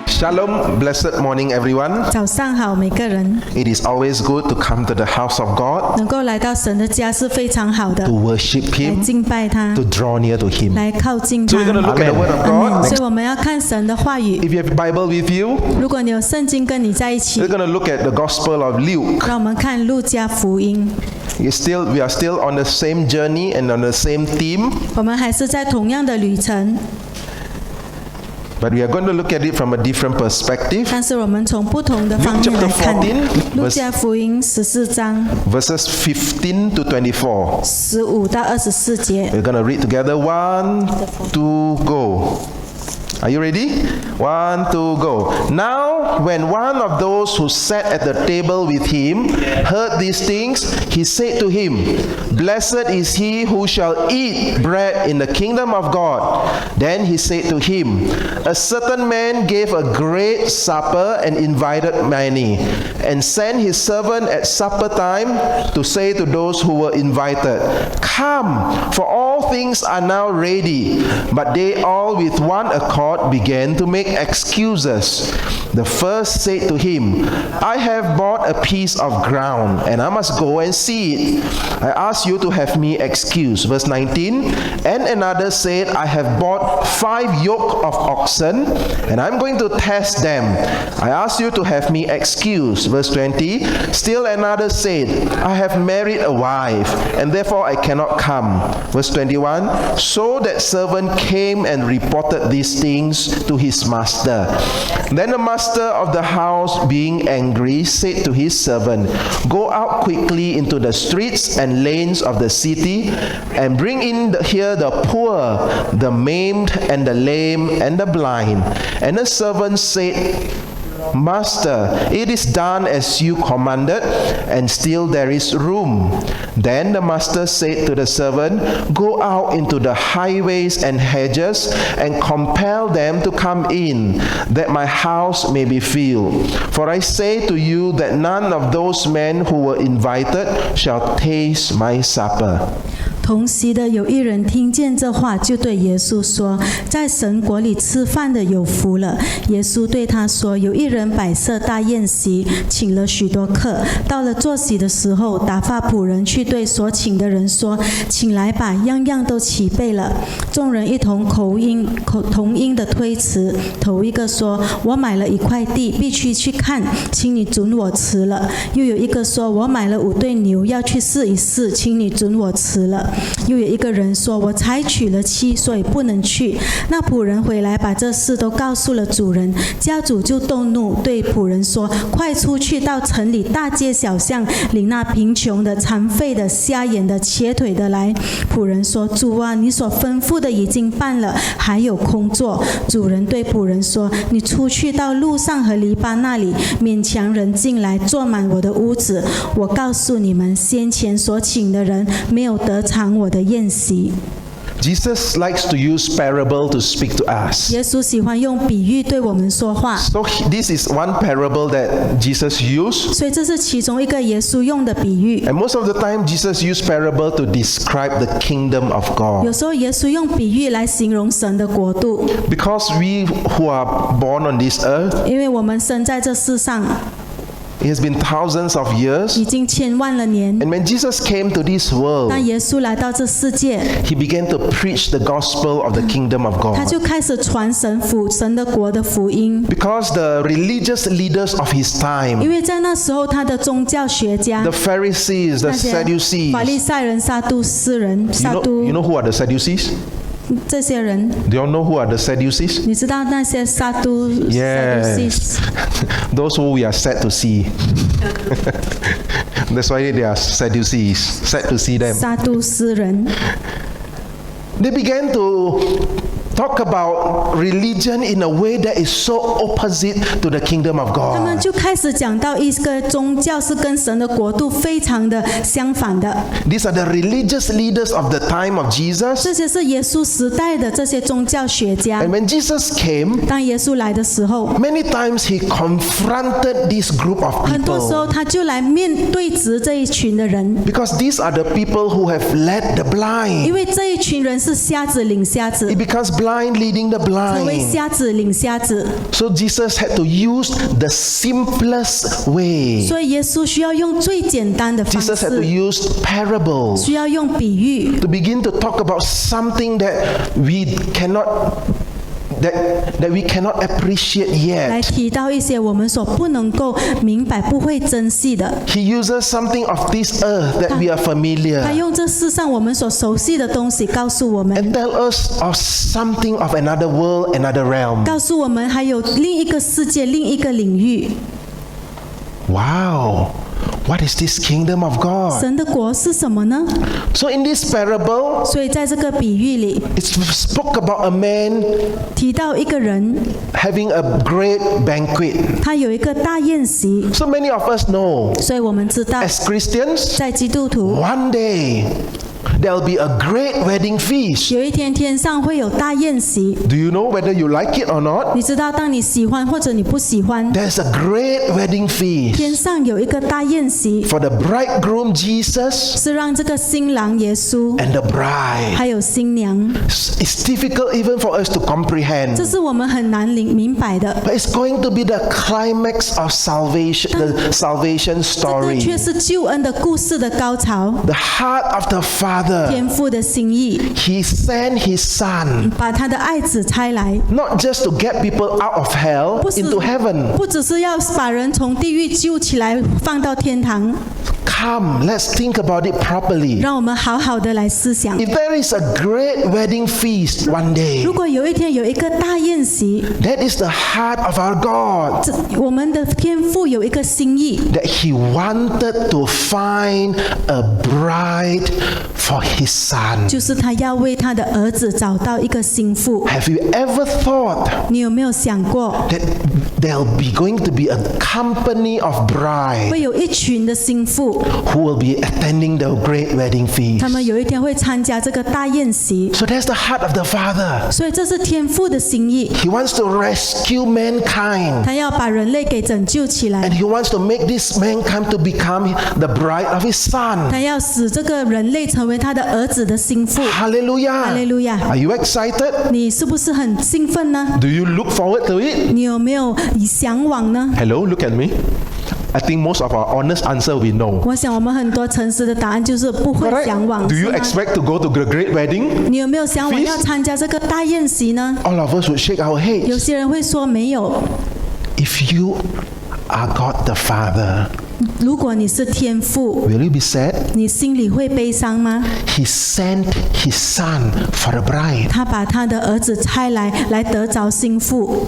Shalom, blessed morning everyone. 早上好，每个人 It is always good to come to the house of God 能够来到神的家是非常好的 to，worship 来 Him, 敬拜他， to draw near to Him. 来靠近 So 他。 we're going to look at the Word of 阿门 God. 所 Next, 以我们要看神的话语。 if you have Bible with you, 如果你有圣经跟你在一起 we're，going to look at the Gospel of Luke. 让我们看路加福音。We are still on the same journey and on the same theme, 我们还是在同样的旅程， but we are going to look at it from a different perspective. 但是我们从不同的方 Luke 面 chapter 来看。 14, 路加福音14章 verses 15 to 24. 15到24节。 We're going to read together. 1, 2, go. Are you ready? 1, 2, go. Now, when one of those who sat at the table with him heard these things, he said to him, "Blessed is he who shall eat bread in the kingdom of God." Then he said to him, "A certain man gave a great supper and invited many, and sent his servant at supper time to say to those who were invited, 'Come, for all things are now ready.' But they all with one accord began to make excuses. The first said to him, 'I have bought a piece of ground, and I must go and see it. I ask you to have me excused.' Verse 19, and another said, 'I have bought 5 yoke of oxen, and I'm going to test them. I ask you to have me excused.' Verse 20, still another said, 'I have married a wife, and therefore I cannot come.' Verse 21, so that servant came and reported these things to his master. Then the master of the house, being angry, said to his servant, 'Go out quickly into the streets and lanes of the city, and bring in here the poor, the maimed, and the lame, and the blind.' And the servant said, 'Master, it is done as you commanded, and still there is room.' Then the master said to the servant, 'Go out into the highways and hedges, and compel them to come in, that my house may be filled. For I say to you that none of those men who were invited shall taste my supper.' 同席的有一人听见这话，就对耶稣说：“在神国里吃饭的有福了。”耶稣对他说：“有一人摆设大宴席，请了许多客。到了坐席的时候，打发仆人去对所请的人说：‘请来吧，样样都齐备了。’众人一同同音的推辞。头一个说：‘我买了一块地，必须去看，请你准我辞了。’又有一个说：‘我买了5对牛，要去试一试，请你准我辞了。’又有一个人说：‘我才娶了妻，所以不能去。’那仆人回来，把这事都告诉了主人。家主就动怒，对仆人说：‘快出去到城里大街小巷，领那贫穷的、残废的、瞎眼的、瘸腿的来。’仆人说：‘主啊，你所吩咐的已经办了，还有空座。’主人对仆人说：‘你出去到路上和篱笆那里，勉强人进来，坐满我的屋子。我告诉你们，先前所请的人没有得尝我的宴席。’ Jesus likes to use parable to speak to us. 耶稣喜欢用比喻对我们说话， So this is one parable that Jesus used. 所以这是其中一个耶稣用的比喻。 And most of the time, Jesus used parable to describe the kingdom of 有 God. 时候耶稣用比喻来形容神的国度， Because we who are born on this earth, 因为我们生在这世上 it has been thousands of years. 已经千万了年。 And when Jesus came to this world, 当耶稣来到这世界， he began to preach the gospel of the kingdom of 他 God. 就开始传神的国的福音。 Because the religious leaders of his 因 time, 为在那时候，他的宗教学家 the Pharisees, the 那些法利 Sadducees, 赛人、撒都斯人、 you know who are the Sadducees? 这些人， Do you all know who are the Sadducees? 你知道那些撒都 Yes. Those who we are sad to see. That's why they are Sadducees. Sad to see them. 撒都斯人， They began to talk about religion in a way that is so opposite to the kingdom of 他们 God. 就开始讲到一个宗教是跟神的国度非常的相反的。 These are the religious leaders of the time of Jesus. 这些是耶稣时代的这些宗教学家 And。when Jesus came, 当耶稣来的时候， many times he confronted this group of 很多时候 people 他就来面对质这一群的人， because these are the people who have led the 因 blind. 为这一群人是瞎子领瞎子 It，becomes blind leading the 成为 blind. 瞎子领瞎子， So Jesus had to use the simplest way. 所以耶稣需要用最简单的方 Jesus had to 式， use parables 需要用比喻， to begin to talk about something that we cannot appreciate 来 yet. 提到一些我们所不能够明白、不会珍惜的。 He uses something of this earth that we are 他 familiar 用这世上我们所熟悉的东西告诉我们， and tell us of something of another world, another realm. 告诉我们还有另一个世界、另一个领域。 Wow, what is this kingdom of God? 神的国是什么呢？ So in this parable, 所以在这个比喻里 it spoke about a man 提到一个人， having a great banquet. 他有一个大宴席， So many of us know, 所以我们知道， as Christians, 在基督徒 one day there'll be a great wedding feast. 有一天天上会有大宴席。 Do you know whether you like it or not? 你知道，当你喜欢或者你不喜欢， There's a great wedding feast 天上有一个大宴席， for the bridegroom Jesus 是让这个新郎耶稣 and the bride. 还有新娘， It's difficult even for us to comprehend. 这是我们很难明白的。 But it's going to be the climax of salvation, the salvation 这个却 story. 是救恩的故事的高潮， The heart of the Father. 天父的心意， He sent His Son 把他的爱子差来， not just to get people out of hell 不是 into heaven. 不只是要把人从地狱救起来放到天堂， Come, let's think about it properly. 让我们好好的来思想。 If there is a great wedding feast one day, 如果有一天有一个大宴席， that is the heart of our God. 我们的天父有一个心意， That He wanted to find a bride for His Son. 就是他要为他的儿子找到一个心腹。 Have you ever thought 你有没有想过， that there'll be going to be a company of bride 会有一群的心腹， who will be attending the great wedding 他 feast? 们有一天会参加这个大宴席？ So that's the heart of the Father. 所以这是天父的心意， He wants to rescue mankind. 他要把人类给拯救起来 And，He wants to make this mankind to become the bride of His Son. 他要使这个人类成为他的儿子的心腹。 Hallelujah. 哈利路亚！ Are you excited? 你是不是很兴奋呢？ Do you look forward to it? 你有没有向往呢？ Hello, look at me. I think most of our honest answer we know. 我想我们很多诚实的答案就是不会 Correct? 向往， Do 是 you 吗？ expect to go to the great wedding? 你有没有向往 Feast? 要参加这个大宴席呢？ All of us would shake our 有 heads. 些人会说没有。 If you are God the Father, 如果你是天父， will you be sad? 你心里会悲伤吗？ He sent His Son for a bride. 他把他的儿子差来得着心腹，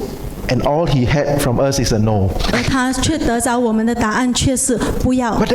And all He had from us is a no. 而他却得着我们的答案却是不要。 But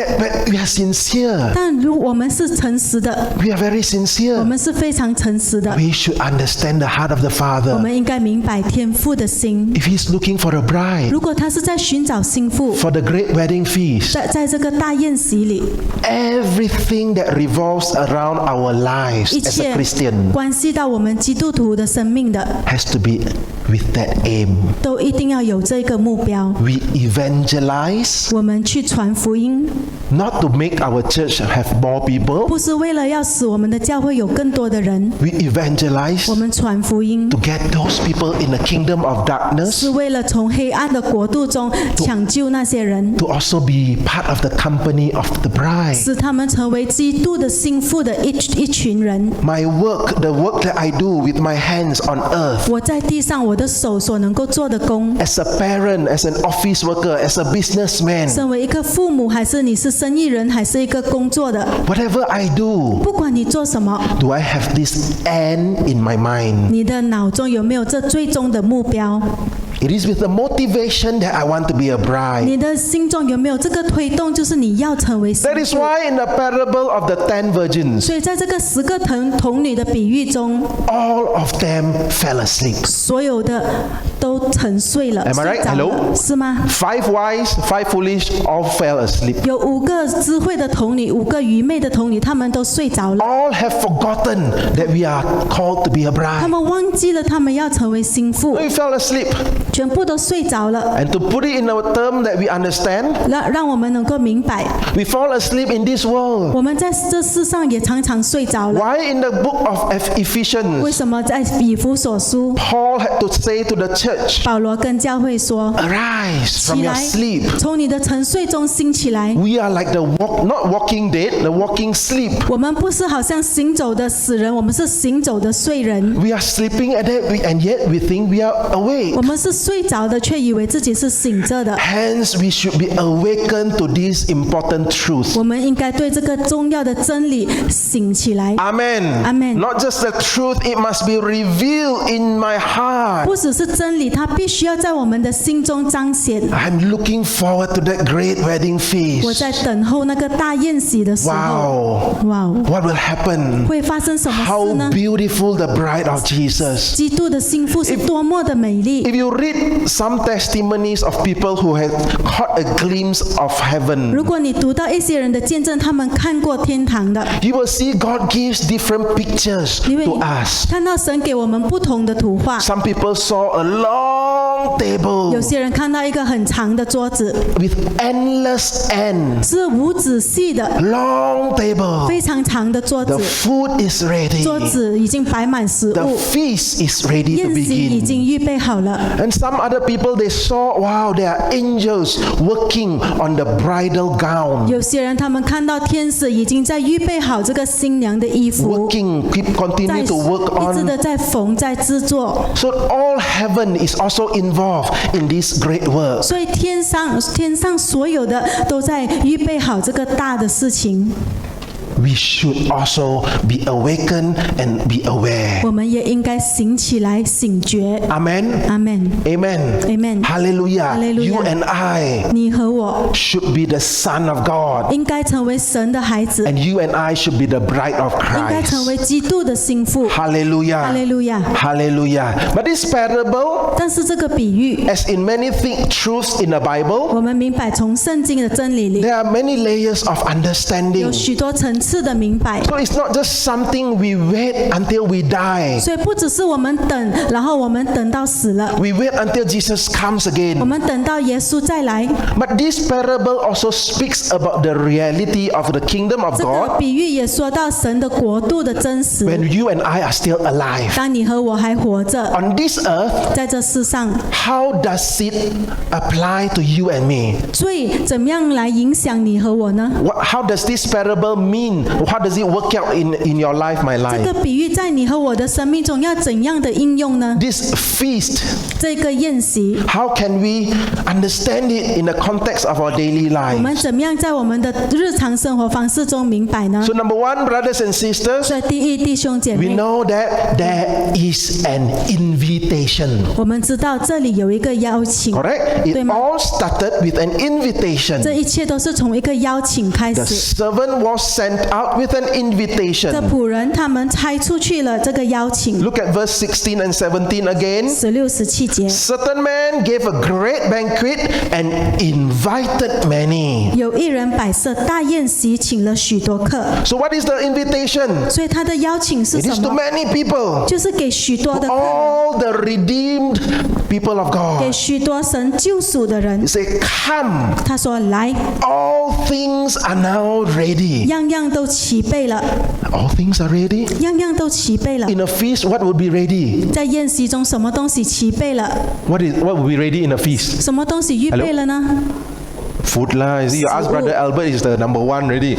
we are sincere. 但如我们是诚实的， We are very 我 sincere. 们是非常诚实的， We should understand the heart of the 我 Father. 们应该明白天父的心。 If He's looking for a bride 如果他是在寻找心腹， for the great wedding feast, 在这个大宴席里， everything that revolves around our lives 一 as a 切 Christian 关系到我们基督徒的生命的， has to be with that aim. 都一定要有这个目标。 We evangelize 我们去传福音， not to make our church have more people. 不是为了要使我们的教会有更多的人， We evangelize 我们传福音 to get those people in the kingdom of darkness 是为了从黑暗的国度中抢救那些人， to also be part of the company of the bride. 使他们成为基督的心腹的一群人。 My work, the work that I do with my hands on earth, 我在地上我的手所能够做的工， as a parent, as an office worker, as a businessman, 身为一个父母，还是你是生意人，还是一个工作的， whatever I do, 不管你做什么， do I have this end in my mind? 你的脑中有没有这最终的目标？ It is with the motivation that I want to be a bride. 你的心中有没有这个推动，就是你要成为新 That is 妇？ why in the parable of the 10 virgins, 所以在这个10个童女的比喻中， all of them fell asleep. 所有的都沉睡了， Am I right? 睡着了 Hello? 是吗？ 5 wise, 5 foolish, all fell asleep. 有5个智慧的童女，5个愚昧的童女，她们都睡着了。 All have forgotten that we are called to be a 她 bride. 们忘记了她们要成为新妇， We fell asleep. 全部都睡着了。 And to put it in a term that we understand, 让我们能够明白， we fall asleep in this world. 我们在这世上也常常睡着了。 Why in the book of 为 Ephesians, 什么在以弗所书， Paul had to say to the church, 保罗跟教会说： arise from 起 your 来 sleep. 从你的沉睡中醒起来。 We are like not walking dead, the walking sleep. 我们不是好像行走的死人，我们是行走的睡人。 We are sleeping and yet we think we are awake. 我们是睡着的，却以为自己是醒着的。 Hence, we should be awakened to this important truth. 我们应该对这个重要的真理醒起来。 Amen. Amen. Not just the truth, it must be revealed in my heart. 不只是真理，它必须要在我们的心中彰显。 I'm looking forward to that great wedding 我 feast. 在等候那个大宴席的时候， Wow. 哇哦， What will happen? 会发生什么事 How 呢？ beautiful the bride of Jesus. 基督的心腹是多么的美丽。 If you read some testimonies of people who have caught a glimpse of heaven, 如果你读到一些人的见证，他们看过天堂的， you will see God gives different pictures 因为 to us. 看到神给我们不同的图画。 Some people saw a long 有 table 些人看到一个很长的桌子， with endless ends. 是无止隙的， Long table. 非常长的桌 The 子， food is ready. 桌子已经摆满食 The 物， feast is ready to 宴席已 begin. 经预备好了。 And some other people, they saw, wow, there are angels working on the bridal gown. 有些人他们看到天使已经在预备好这个新娘的衣服， Working, keep 在 continue to work 一直 on. 的在缝在制作。 So all heaven is also involved in this great work. 所以天上所有的都在预备好这个大的事情， We should also be awakened and be aware. 我们也应该醒起来，醒觉。 Amen. 阿门。 Amen. Amen. Hallelujah. Hallelujah. You and I 你和我 should be the son of God. 应该成为神的孩子， And you and I should be the bride of 应该成 Christ. 为基督的心腹。 Hallelujah. 哈利路亚。 Hallelujah. But this parable, 但是这个比喻， as in many truths in the Bible, 我们明白从圣经的真理里 there are many layers of 有 understanding. 许多层次的明白。 So it's not just something we wait until we die. 所以不只是我们等，然后我们等到死了， We wait until Jesus comes 我 again. 们等到耶稣再来。 But this parable also speaks about the reality of the kingdom of 这个 God 比喻也说到神的国度的真实。 when you and I are still alive. 当你和我还活着， On this earth, 在这世上， how does it apply to you and me? 所以怎么样来影响你和我呢？ How does this parable mean? How does it work out in your life, my 这 life? 个比喻在你和我的生命中要怎样的应用呢？ This feast, 这个宴席， how can we understand it in the context of our daily 我们 lives? 怎么样在我们的日常生活方式中明白呢？ So number one, brothers and sisters, 所以第一，弟兄姐 we 妹， know that there is an invitation. 我们知道这里有一个邀请， Correct? It 对吗？ all started with an invitation. 这一切都是从一个邀请开 The 始。 servant was sent out with an 这 invitation. 仆人他们差出去了这个邀请。 Look at verse 16 and 17 again. 16、17节， Certain man gave a great banquet and invited many. 有一人摆设大宴席，请了许多客。 So what is the invitation? 所以他的邀请是 It 什 is to 么？ many people. 就是给许多的客， All the redeemed people of 给 God. 许多神救赎的人 He。said, come, 他说：“来， all things are now ready. 样样都齐备了， All things are ready? 样样都齐备了。 In a feast, what would be ready? 在宴席中，什么东西齐备了？ What would be ready in a feast? 什么东西预备了呢？ Food lah. You see, you ask Brother Albert is the number one ready.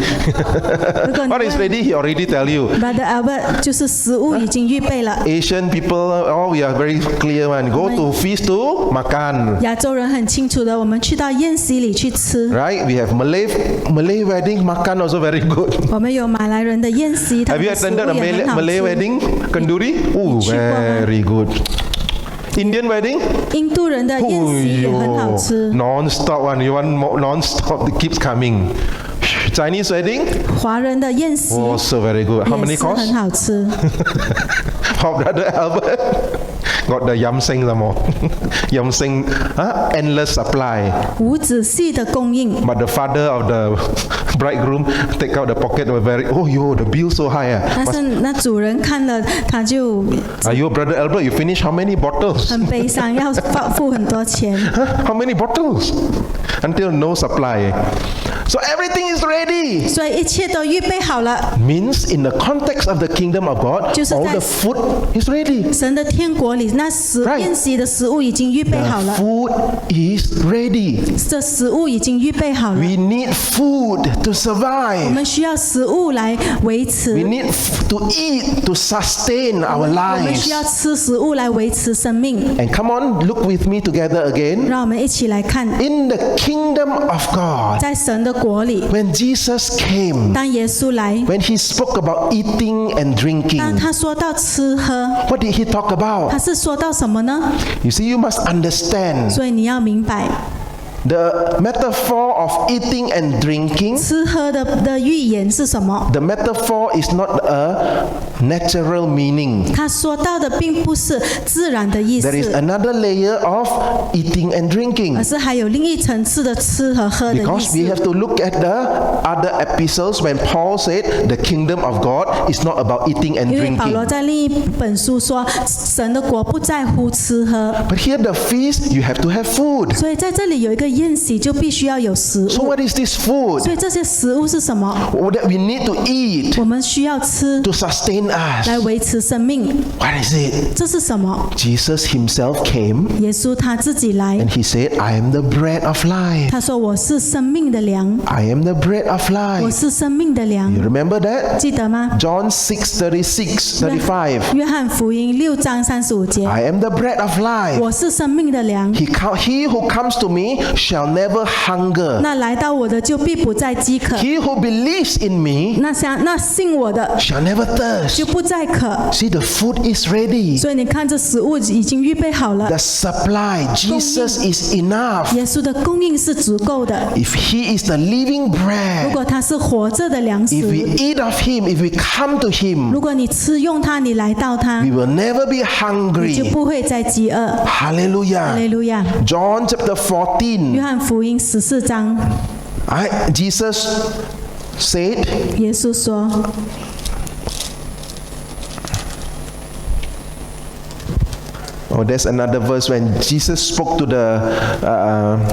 如果你 What is 问 ready? He already tell you. Brother Albert，就是食物已经预备了。 Asian people, oh, we are very clear one. Go to feast to makan. 亚洲人很清楚的，我们去到宴席里去吃。 Right? We have Malay wedding, makan also very good. 我们有马来人的宴席，他 Have 们 you 的食物 attended a 也很好 Malay 吃。 wedding? Kenduri? Oh, 你去过吗？ very good. Indian wedding? 印度人的宴席也很好吃。 non-stop one. You want more non-stop? It keeps coming. Chinese wedding? 华人的宴席 Also very good. How 也 many 是很 course? 好吃。 For Brother Albert, got the yam seng some more. Yam seng, endless supply. 无止系的供应。 But the father of the bridegroom take out the pocket were very. Oh yo, the bill so high. 但是那主人看了，他就 Yo, Brother Albert, you finish how many bottles? 很悲伤，要付很多钱。 How many bottles? Until no supply. So everything is ready. 所以一切都预备好了。 Means in the context of the kingdom of God, 就是在 all the food is ready. 神的天国里，那 Right. 宴席的食物已经预备好 The 了， food is ready. 这食物已经预备好了。 We need food to 我 survive. 们需要食物来维 We 持， need to eat to sustain our 我们 lives. 需要吃食物来维持生命。 And come on, look with me together again. 让我们一起来看， In the kingdom of God, 在神的国里， when Jesus came, 当耶稣来， when he spoke about eating and 当 drinking, 他说到吃喝， what did he talk about? 他是说到什么呢？ You see, you must understand 所以你要明白， the metaphor of eating and drinking. 吃喝的预言是什么？ The metaphor is not a natural meaning. 他说到的并不是自然的意 There is 思， another layer of eating and 而 drinking. 是还有另一层次的吃和喝的意 Because we 思。 have to look at the other epistles when Paul said the kingdom of God is not about eating and 因为保罗 drinking. 在另一本书说，神的国不在乎吃喝， But here the feast, you have to have food. 所以在这里有一个宴席，就必须要有食 So 物。 what is this food 所以这些食物是什么？ that we need to eat 我们需要吃 to sustain 来 us? 维持生命。 What is it? 这是什么？ Jesus himself came 耶稣他自己来， and he said, I am the bread of life. 他说我是生命的粮， I am the bread of 我 life. 是生命的粮 You，remember that? 记得吗？ John 6:36, 35. 约翰福音6章35节， I am the bread of life. 我是生命的粮， He who comes to me shall never hunger. 那来到我的就必不再饥渴， He who believes in me 那信我的 shall never thirst. 就不再渴。 See, the food is ready. 所以你看，这食物已经预备好了 The，supply, Jesus is enough. 耶稣的供应是足够的。 If he is the living 如 bread, 果他是活着的粮 if we 食， eat of him, if we come to him, 如果你吃用它，你来到它 we，will never be 你就 hungry. 不会再饥饿。哈 Hallelujah. 利路亚。 John chapter 14. 约翰福音14章， Jesus said, 耶稣说， oh, there's another verse when Jesus spoke to the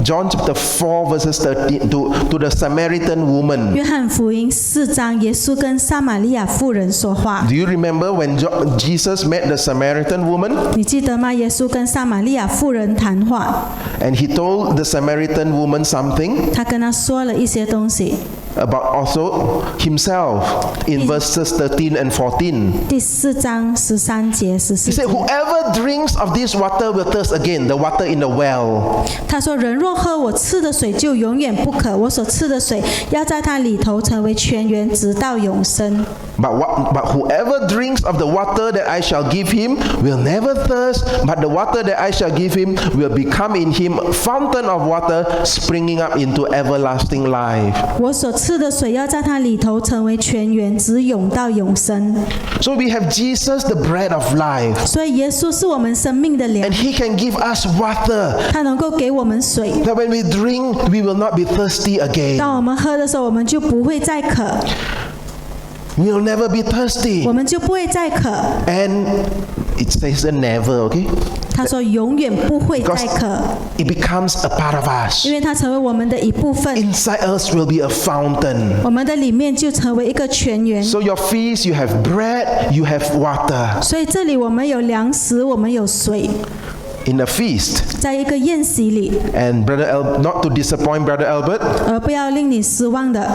John chapter 4 verses 13 to the Samaritan woman. 约翰福音4章，耶稣跟撒玛利亚妇人说话， Do you remember when Jesus met the Samaritan woman 你记得吗？耶稣跟撒玛利亚妇人谈话， and he told the Samaritan woman something 他跟他说了一些东西。 about also himself in verses 13 and 14. 第4章13节、14 He 节 said, whoever drinks of this water will thirst again, the water in the well. 他说：“人若喝我赐的水，就永远不渴。我所赐的水，要在它里头成为泉源，直到永生。 But whoever drinks of the water that I shall give him will never thirst, but the water that I shall give him will become in him a fountain of water springing up into everlasting life. 我所赐的水，要在它里头成为泉源，直涌到永生。 So we have Jesus, the bread of life, 所以耶稣是我们生命的粮 and，he can give us water 他能够给我们水。 that when we drink, we will not be thirsty again. 当我们喝的时候，我们就不会再渴， We will never be thirsty. 我们就不会再渴。 And it says never, okay? 他说永远不会再 Because 渴， it becomes a part of us. 因为它成为我们的一部分， Inside us will be a fountain. 我们的里面就成为一个泉源。 So your feast, you have bread, you have water. 所以这里我们有粮食，我们有水， In a feast. 在一个宴席里， And not to disappoint Brother Albert, 而不要令你失望的。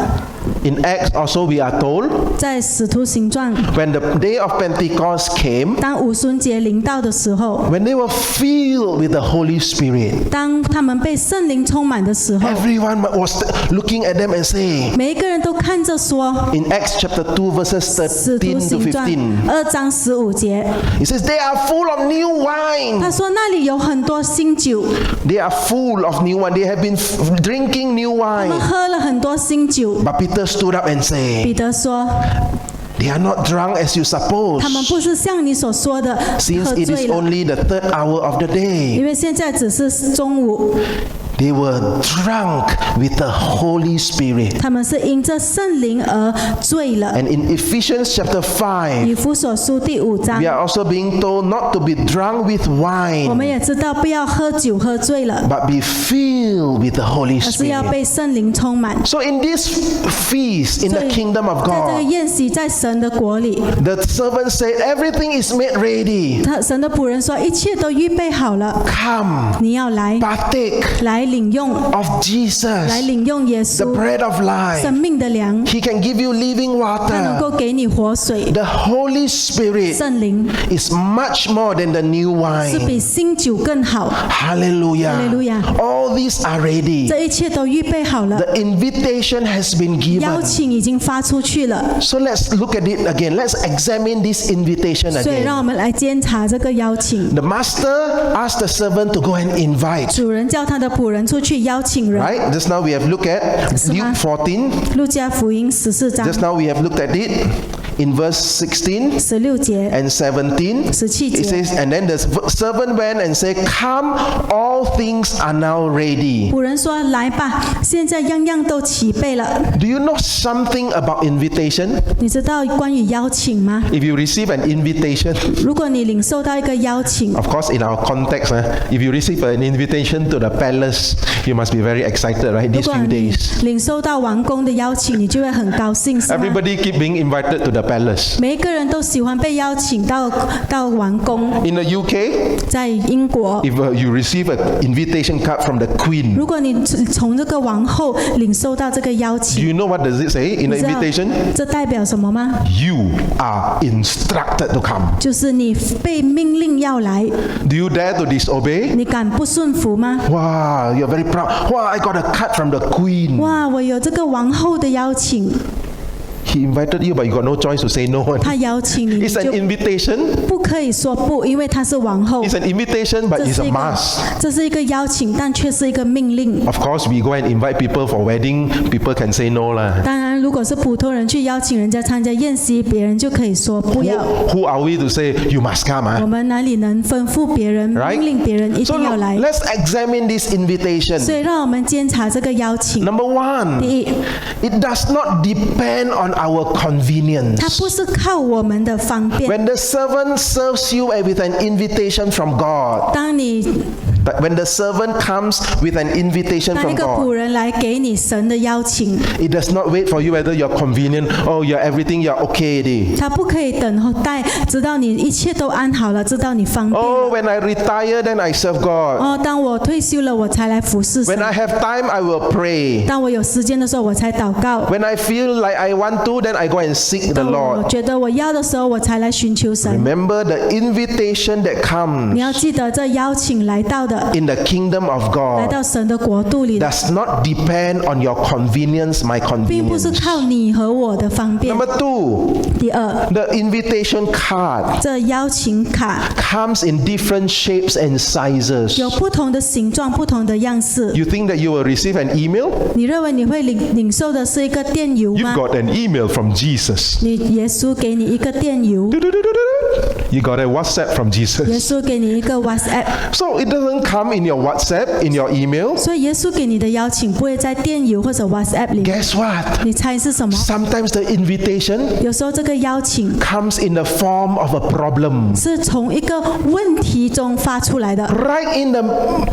in Acts also we are told, 在使徒行传， when the day of Pentecost came, 当五旬节临到的时候， when they were filled with the Holy Spirit, 当他们被圣灵充满的时候， everyone was looking at them and saying, 每一个人都看着说， in Acts chapter 2 verses 使徒13 to 行传15, 2章15节， it says, they are full of new wine. 他说那里里有很多新酒， They are full of new wine. They have been drinking new 他们 wine. 喝了很多新酒。 But Peter stood up and 彼 said, 得说 they are not drunk as you suppose, 他们不是像你所说的 since 喝 it is 醉了， only the 3rd hour of the 因 day. 为现在只是中午， They were drunk with the Holy Spirit. 他们是因着圣灵而醉了。 And in Ephesians chapter 5, 以弗所书第5章 we，are also being told not to be drunk with 我们 wine, 也知道不要喝酒喝醉了， but be filled with the Holy 而是要 Spirit. 被圣灵充满。 So in this feast, in 所 the 以 kingdom of 在这个 God, 宴席，在神的国里， the servant said, everything is made ready. 神的仆人说，一切都预备好了， Come, 你要来， partake 来领用， of 来 Jesus, 领用耶 the 稣 bread of 生 life. 命的粮， He can give you living 他能 water. 够给你活水。 The Holy Spirit 圣灵 is much more than the new 是 wine. 比新酒更好， Hallelujah. Hallelujah. All these are ready. 这一切都预备好了， The invitation has been 邀 given. 请已经发出去了。 So let's look at it again. Let's examine this invitation 所以 again. 让我们来监察这个邀请。 The master asked the servant to go and invite. 主人叫他的仆人出去邀请人。 Right? Just now we have looked at Luke 14. 路加福音14章 Just now we have looked at it in verse 1616节、 and 17. 17 It 节。 says, and then the servant went and said, come, all things are now ready. 仆人说：“来吧，现在样样都齐备了。 Do you know something about invitation? 你知道关于邀请吗？ If you receive an invitation, 如果你领受到一个邀请， of course, in our context, if you receive an invitation to the palace, you must be very excited, right? 如 These 果 few 你 days. 领受到王宫的邀请，你就会很高兴，是吗？ Everybody keep being invited to the palace. 每一个人都喜欢被邀请到王宫。 In the UK, 在英国， if you receive an invitation card from the Queen, 如果你从这个王后领受到这个邀 do 请， you know what does it say in the 你知道 invitation? 这代表什么吗？ You are instructed to come. 就是你被命令要来， Do you dare to disobey? 你敢不顺服吗？ Wow, you're very proud. Wow, I got a card from the Queen. 哇，我有这个王后的邀请， He invited you, but you got no choice to say no. 他邀请你，你 It's an 就 invitation. 不可以说不，因为她是王后。 It's an invitation, but 这 it's 是 a 一个 must. 这是一个邀请，但却是一个命令。 Of course, we go and invite people for wedding. People can say no lah. 当然，如果是普通人去邀请人家参加宴席，别人就可以说不 Who, 要。 who are we to say you must come? 我们哪里能吩咐别人、 Right? 命令别人一 So 定要 look, 来？ let's examine this invitation. 所以让我们监察这个邀请。 Number one, 第一， it does not depend on our 它 convenience. 不是靠我们的方便。 When the servant serves you with an invitation from God, 当你 but when the servant comes with an invitation 当 from 一个仆 God, 人来给你神的邀请， it does not wait for you whether you're convenient. Oh, you're everything, you're okay. already. 他不可以等待，直到你一切都安好了，直到你方便 Oh, 了。 when I retire, then I serve God. 哦，当我退休了，我才来服侍 When 神。 I have time, I will pray. 当我有时间的时候，我才祷告。 When I feel like I want to, then I go and seek the 当我 Lord. 觉得我要的时候，我才来寻求神。 Remember the invitation that 你 comes 要记得，这邀请来到的， in the kingdom of 来 God 到神的国度里的， does not depend on your convenience, my 并不是 convenience. 靠你和我的方便。 Number two, 第二， the invitation card 这邀请卡 comes in different shapes and sizes. 有不同的形状、不同的样式。 You think that you will receive an email? 你认为你会领受的是一个电邮 You 吗？ got an email from Jesus. 你耶稣给你一个电邮， You got a WhatsApp from 耶 Jesus. 稣给你一个 WhatsApp， So it doesn't come in your WhatsApp, in your email. 所以耶稣给你的邀请不会在电邮或者 WhatsApp 里。 Guess what? 你猜是什么？ Sometimes the invitation 有时候这个邀请 comes in the form of a problem. 是从一个问题中发出来的， Right in the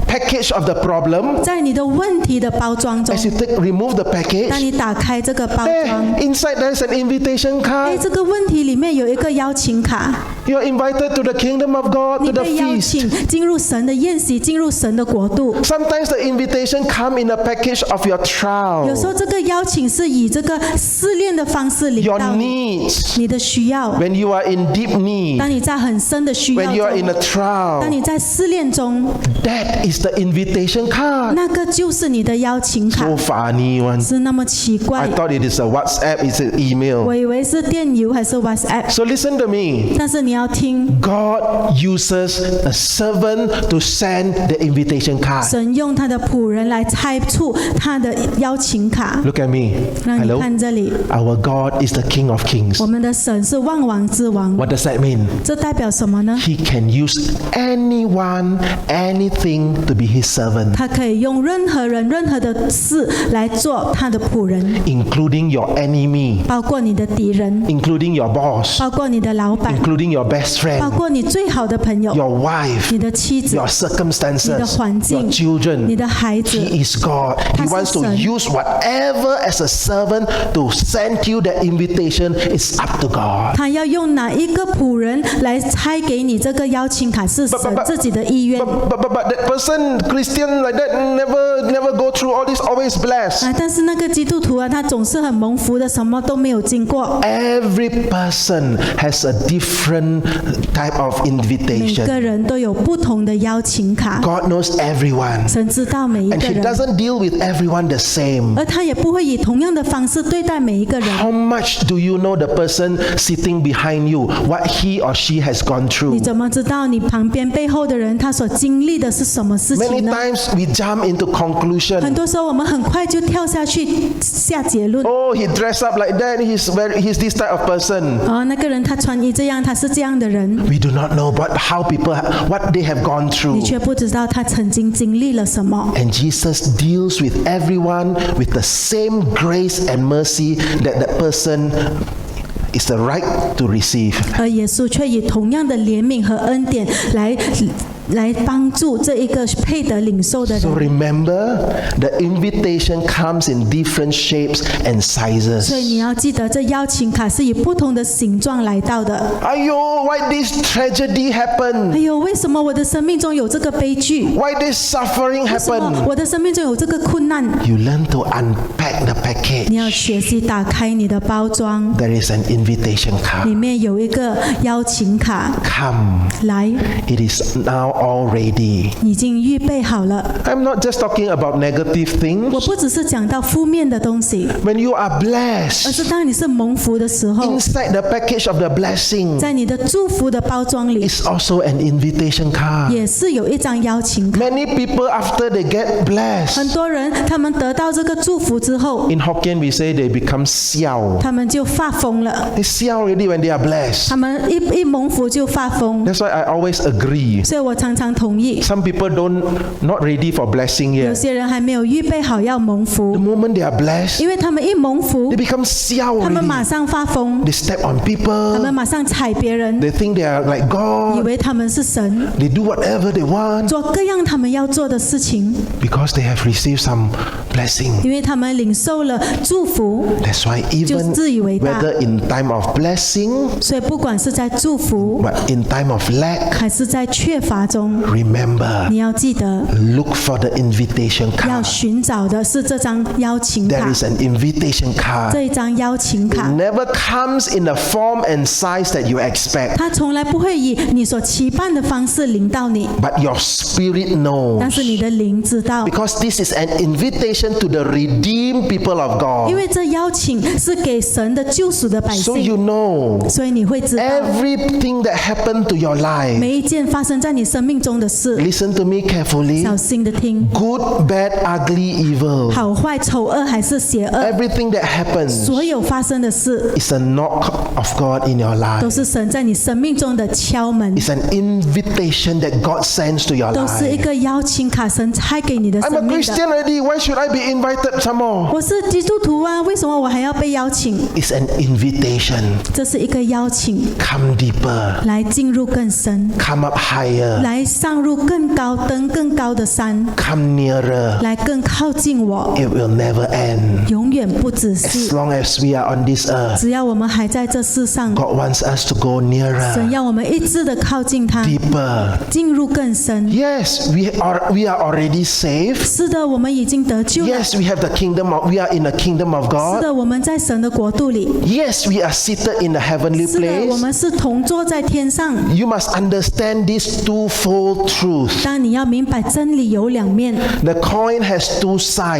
package of the problem, 在你的问题的包装中， as you remove the 当 package, 你打开这个包 there, 装， inside there's an invitation 哎， card. 这个问题里面有一个邀请卡， You're invited to the kingdom of God, 你 to the 被邀 feast. 请进入神的宴席，进入神的国度。 Sometimes the invitation come in a package of your 有时候 trial, 这个邀请是以这个试炼的方式领 your 到你， needs, 你的需要。 when you are in deep need, 当你在很深的需要 when you are in 中， a trial, 当你在试炼中， that is the invitation card. 那个就是你的邀请卡 So，funny one. 是那么奇 I 怪。 thought it is a WhatsApp, it's an email. 我以为是电邮还是 WhatsApp， So listen to me. 但是你要听， God uses a servant to send the invitation card. 神用他的仆人来拆出他的邀请卡。 Look at me. 让你 Hello. 看这里， Our God is the King of Kings. 我们的神是万王之王， What does that mean? 这代表什么呢？ He can use anyone, anything to be his servant, 他可以用任何人、任何的事来做他的仆人， including your enemy, 包括你的敌人， including your boss, 包括你的老板， including your best 包 friend, 括你最好的朋友， your wife, 你的妻子、 your 你的 circumstances, 环境、 your children. 你的孩子。 He is God. He 他是 wants to 神。 use whatever as a servant to send you the invitation. It's up to God. 他要用哪一个仆人来拆给你这个邀请卡，是神 But- 自己的意愿。 But that person, Christian like that, never go through all this, always blessed. 但是那个基督徒啊，他总是很蒙福的，什么都没有经过。 Every person has a different type of 每 invitation. 个人都有不同的邀请卡， God knows everyone. 神知道每一 And 个 He 人， doesn't deal with everyone the same. 而他也不会以同样的方式对待每一个人。 How much do you know the person sitting behind you, what he or she has gone 你 through? 怎么知道你旁边背后的人他所经历的是什么事 Many 情呢？ times we jump into 很 conclusion. 多时候我们很快就跳下去下结论。 Oh, he dressed up like that. He's this type of person. 那个人他穿衣这样，他是这样的人， We do not know how people, what they have gone 你 through. 却不知道他曾经经历了什么。 And Jesus deals with everyone with the same grace and mercy that that person is the right to receive. 而耶稣却以同样的怜悯和恩典来帮助这一个配得领受的 So 人。 remember, the invitation comes in different shapes and 所以 sizes. 你要记得，这邀请卡是以不同的形状来到的。 Ayo, why this tragedy 哎 happened? 呦，为什么我的生命中有这个悲剧？ Why this suffering 为什么 happened? 我的生命中有这个困难？ You learn to unpack the 你要 package. 学习打开你的包装， There is an invitation 里 card. 面有一个邀请卡， Come, 来， it is now all ready. 已经预备好了。 I'm not just talking about negative 我 things. 不只是讲到负面的东西， When you are 而 blessed, 是当你是蒙福的时候， inside the package of the blessing 在你的祝福的包装里， is also an invitation card. 也是有一张邀请卡。 Many people after they get 很 blessed, 多人他们得到这个祝福之后， in Hokkien we say they become 笑. 他们就发疯了。 They 笑 already when they are blessed. 他们一蒙福就发疯， That's why I always agree. 所以我常常同意。 Some people not ready for blessing 有 yet. 些人还没有预备好要蒙 The 福， moment they are blessed, 因为他们一蒙福 they，become 笑他们 already. 马上发疯， They step on 他 people. 们马上踩别人， They think they are like 以 God. 为他们是神， They do whatever they want 做各样他们要做的事情， because they have received some blessing. 因为他们领受了祝福。 That's why even 自以为大。 whether in time of blessing 所以不管是在祝福 but in time of lack, 还是在缺乏中， remember, 你要记得 look for the invitation 要 card. 寻找的是这张邀请 There 卡， is an invitation 这 card. 一张邀请 It 卡。 never comes in the form and size that you expect, 它从来不会以你所期盼的方式临到你， but your spirit 但 knows. 是你的灵知道， Because this is an invitation to the redeemed people of 因 God. 为这邀请是给神的救赎的百 So 姓， you know 所以你会知道 everything that happened to your life. 每一件发生在你生命中的事， Listen to me carefully. 小心的听， Good, bad, ugly, evil. 好坏、丑恶还是邪恶， Everything that happens 所有发生的事 is a knock of God in your 都 life. 是神在你生命中的敲门， It's an invitation that God sends to your 都是一 life. 个邀请卡，神拆给你的 I'm 生 a 命的。 Christian already. Why should I be invited some more? 我是基督徒啊，为什么我还要被邀请？ It's an invitation. 这是一个邀请， Come deeper. 来进入更深， Come up higher. 来上入更高登更高的山， Come nearer. 来更靠近我， It will never end. 永远不止 As 息。 long as we are on this earth, 只要我们还在这这世上， God wants us to go 神 nearer, 要我们一致的靠近他， deeper. 进入更深。 Yes, we are already saved. 是的，我们已经得救了。 Yes, we are in the kingdom of 是 God. 的，我们在神的国度里。 Yes, we are seated in the heavenly 是的，我 place. 们是同坐在天上。 You must understand this twofold truth. 但你要明白，真理有两面， The coin has two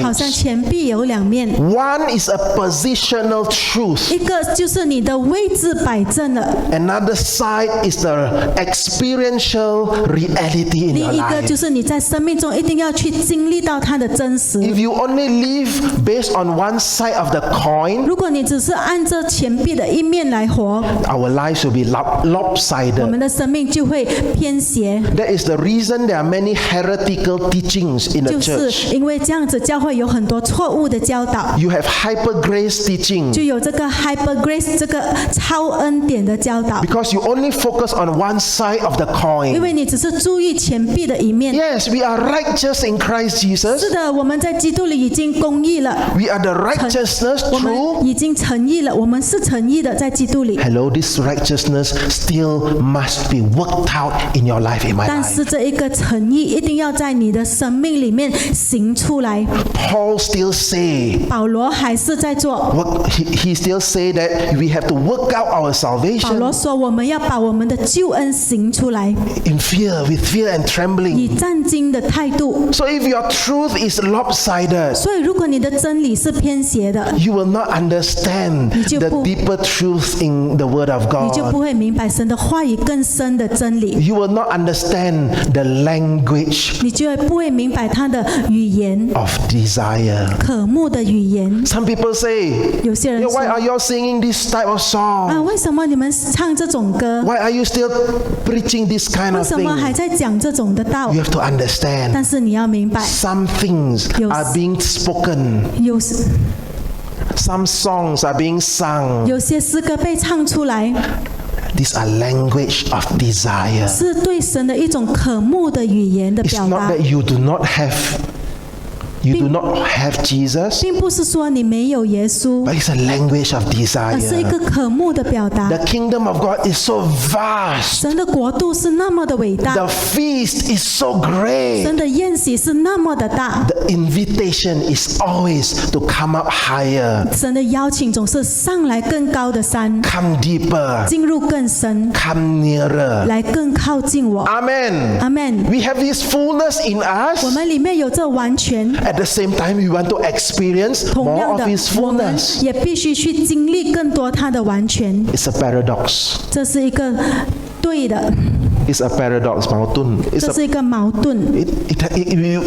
好像 sides. 钱币有两面。 One is a positional truth. 一个就是你的位置摆正了， Another side is the experiential reality in 另 your 一个 life. 就是你在生命中一定要去经历到它的真实。 If you only live based on one side of the coin, 如果你只是按着钱币的一面来活， our lives will be 我 lopsided. 们的生命就会偏斜。 That is the reason there are many heretical teachings in the 就 church. 是因为这样子，教会有很多错误的教导， You have hyper grace teaching 就有这个 hyper grace 这个超恩典的教导。 because you only focus on one side of the 因 coin. 为你只是注意钱币的一面。 Yes, we are righteous in Christ Jesus. 是的，我们在基督里已经公义了， We are the righteousness 我们 true. 已经诚义了，我们是诚义的，在基督里。 Hello, this righteousness still must be worked out in your life, in my 但 life. 是这一个诚意一定要在你的生命里面行出来。 Paul still say, 保罗还是在做， he still say that we have to work out our 保罗 salvation 说我们要把我们的救恩行出来， in fear, with fear and 以 trembling. 战惊的态度。 So if your truth is lopsided, 所以如果你的真理是偏斜的， you will not understand 你就 the 不 deeper truth in the Word of 你就不 God. 会明白神的话语更深的真理， You will not understand the language 你就不会明白他的语言， of desire. 渴慕的语言。 Some people say, 有些人 "Yeah, 说 why are you all singing this type of 啊， song? 为什么你们唱这种歌？ Why are you still preaching this kind 为 of 什么还 thing?" 在讲这种的道 You？have to understand. 但是你要明白， Some things 有 are being spoken. 有 Some songs are being sung. 有些诗歌被唱出来， These are language of desire. 是对神的一种渴慕的语言的 It's 表 not 达， that you do not have Jesus, 并不是说你没有耶稣， but it's a language of 而是一 desire. 个渴慕的表达 The。kingdom of God is so vast. 神的国度是那么的伟 The 大， feast is so great. 神的宴席是那么的大， The invitation is always to come up higher, 神的邀请总是上来更高的山， come deeper, 进入更深， come nearer. 来更靠近我。 Amen. 阿门。 We have this fullness in 我 us. 们里面有这完全， At the same time, we want to experience 同 more 样 of 的 His，我们 fullness. 也必须去经历更多它的完全。 It's a paradox. 这是一个对的， It's a paradox, 矛盾. 这是一个矛盾，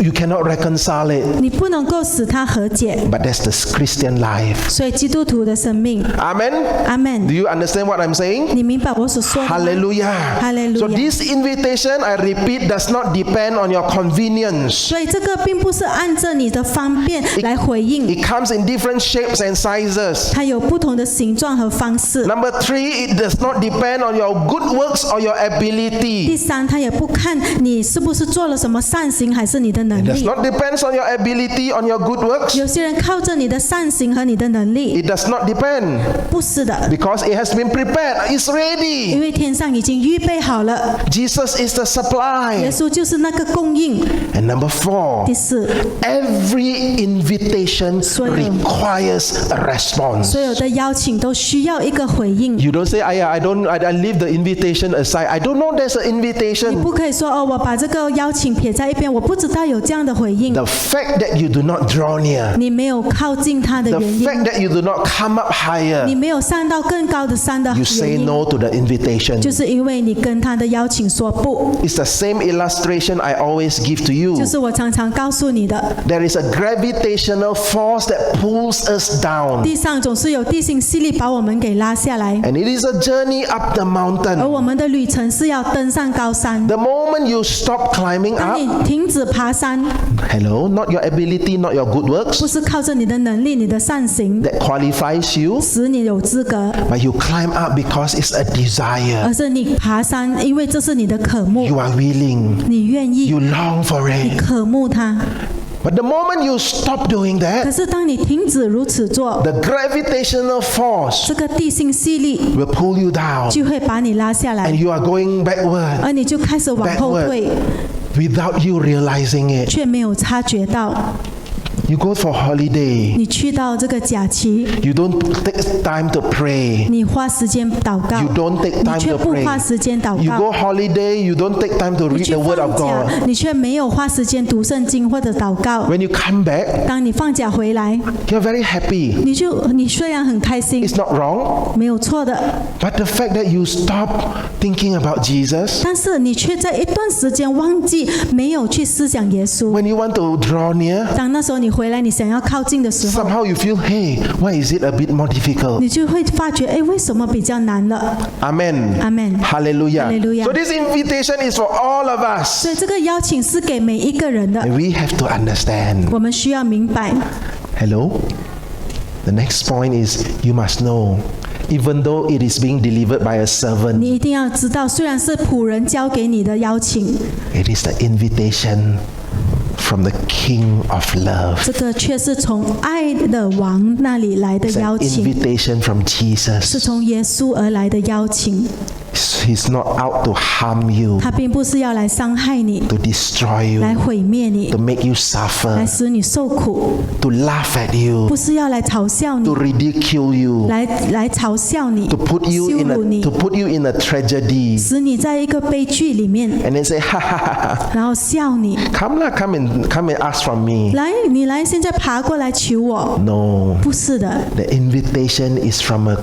You cannot reconcile it. 你不能够使它和解。 But that's the Christian life. 所以基督徒的生命， Amen. 阿 Do 门。 you understand what I'm saying? 你明白我所说的吗？ Hallelujah. Hallelujah. So this invitation, I repeat, does not depend on your convenience. 所以这个并不是按照你的方便来回应， It comes in different shapes and sizes. 它有不同的形状和方式。 Number 3, it does not depend on your good works or your 第 ability. 三，它也不看你是不是做了什么善行，还是你的能 It does 力。 not depend on your ability, on your good works. 有些人靠着你的善行和你的能力， It does not depend 不是的， because it has been prepared. It's 因 ready. 为天上已经预备好了， Jesus is the 耶 supply. 稣就是那个供应。 And number 4, 第四， every invitation 所有- requires a response. 所有的邀请都需要一个回应。 You don't say, I leave the invitation aside. I don't know there's an 你 invitation. 不可以说哦，我把这个邀请撇在一边，我不知道有这样的回应。 The fact that you do not draw near, 你没有靠近他的 the 原因， fact that you do not come up 你 higher, 没有上到更高的山的 you say 原因， no to the invitation. 就是因为你跟他的邀请说不。 It's the same illustration I always give to 就 you. 是我常常告诉你的， There is a gravitational force that pulls us down. 地上总是有地心吸力把我们给拉下来， And it is a journey up the 而 mountain. 我们的旅程是要登上高山。 The moment you stop climbing 当 up, 你停止爬山， hello, not your ability, not your good 不 works 是靠着你的能力、你的善行 that qualifies you, 使你有资格， but you climb up because it's a desire. 而是你爬山，因为这是你的渴慕， You are willing. 你愿意， You long for 你 it. 渴慕它。But the moment you stop doing 可 that, 是当你停止如此做， the gravitational force 这个地心吸力 will pull you down 就会把你拉下 and 来， you are going backward 而你就开始往后退， without you realizing it. 却没有察觉到。 You go for holiday. 你去到这个假期， You don't take time to pray. 你花时间祷告， You don't take 你 time 却 to 不 pray. 花时间祷 You 告。 go holiday, you don't take time to 你 read 去 the word 放 of 假 God.，你却没有花时间读圣经或者祷告。 When you come back, 当你放假回来， you're very happy. 你虽然很开心， It's not wrong, 没有错的， but the fact that you stop thinking about Jesus, 但是你却在一段时间忘记，没有去思想耶稣。 when you want to draw near, 当那时候你回来，你想要靠近的时候， somehow you feel, hey, why is it a bit more difficult? 你就会发觉，哎，为什么比较难了？ Amen. Amen. Hallelujah. Hallelujah. So this invitation is for all of us. 所以这个邀请是给每一个人的， And we have to understand. 我们需要明白。 Hello? The next point is you must know, even though it is being delivered by a servant, 你一定要知道，虽然是仆人交给你的邀请， it is the invitation from the King of Love. 这个却是从爱的王那里来的 It's 邀 an 请， invitation from 是 Jesus. 从耶稣而来的邀请。 He's not out to harm you, 他并不是要来伤害你， to destroy 来 you, 毁灭你 to，make you 来 suffer, 使你受苦， to laugh at you, 不是要来嘲笑你 to，ridicule you, 来嘲笑你， to put you 羞 in 辱 a 你 to，put you in a tragedy, 使你在一个悲剧里面， and then say, ha ha ha ha, 然后笑你。 come and ask from me. 来，你来，现在爬过来求我， No, 不是的， the invitation is from a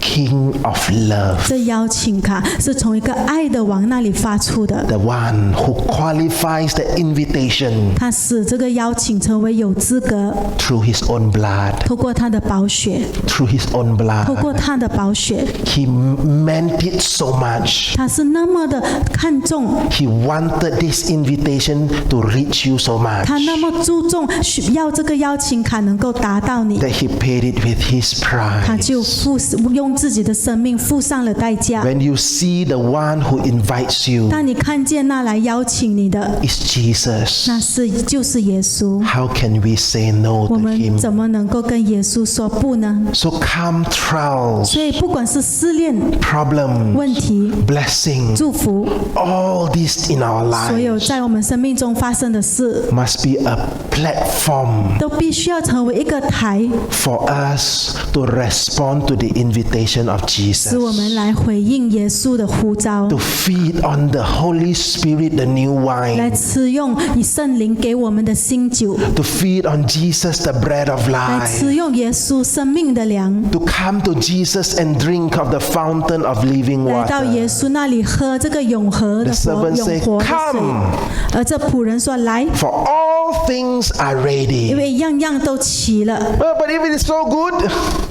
King of Love, 这邀请卡是从一个爱的王那里发出的， the one who qualifies the invitation 他使这个邀请成为有资格， through his own blood, 透过他的宝血， through his own 透 blood. 过他的宝血， He meant it so much. 他是那么的看重， He wanted this invitation to reach you so much 他那么注重需要这个邀请卡能够达到你， that he paid it with his 他 price. 就用自己的生命付上了代价。 When you see the one who invites you 当你看见那来邀请你的， is Jesus, 那就是耶稣， how can we say no 我 to 们 him? 怎么能够跟耶稣说不呢？ So come trials, 所以不管是试炼、 problems, 问题、 blessing, 祝福， all this in our 所有 lives 在我们生命中发生的事， must be a platform 都必须要成为一个台， for us to respond to the invitation of 使我 Jesus, 们来回应耶稣的呼召， to feed on the Holy Spirit, the new 来 wine, 吃用以圣灵给我们的新酒， to feed on Jesus, the bread of 来 life, 吃用耶稣生命的粮， to come to Jesus and drink of the fountain of living 来到 water. 耶稣那里喝这个永恒的 The servant 永 say, 活的水。 "Come." 而这仆人说：“来， For all things are 因 ready. 为样样都齐了。 But if it is so good,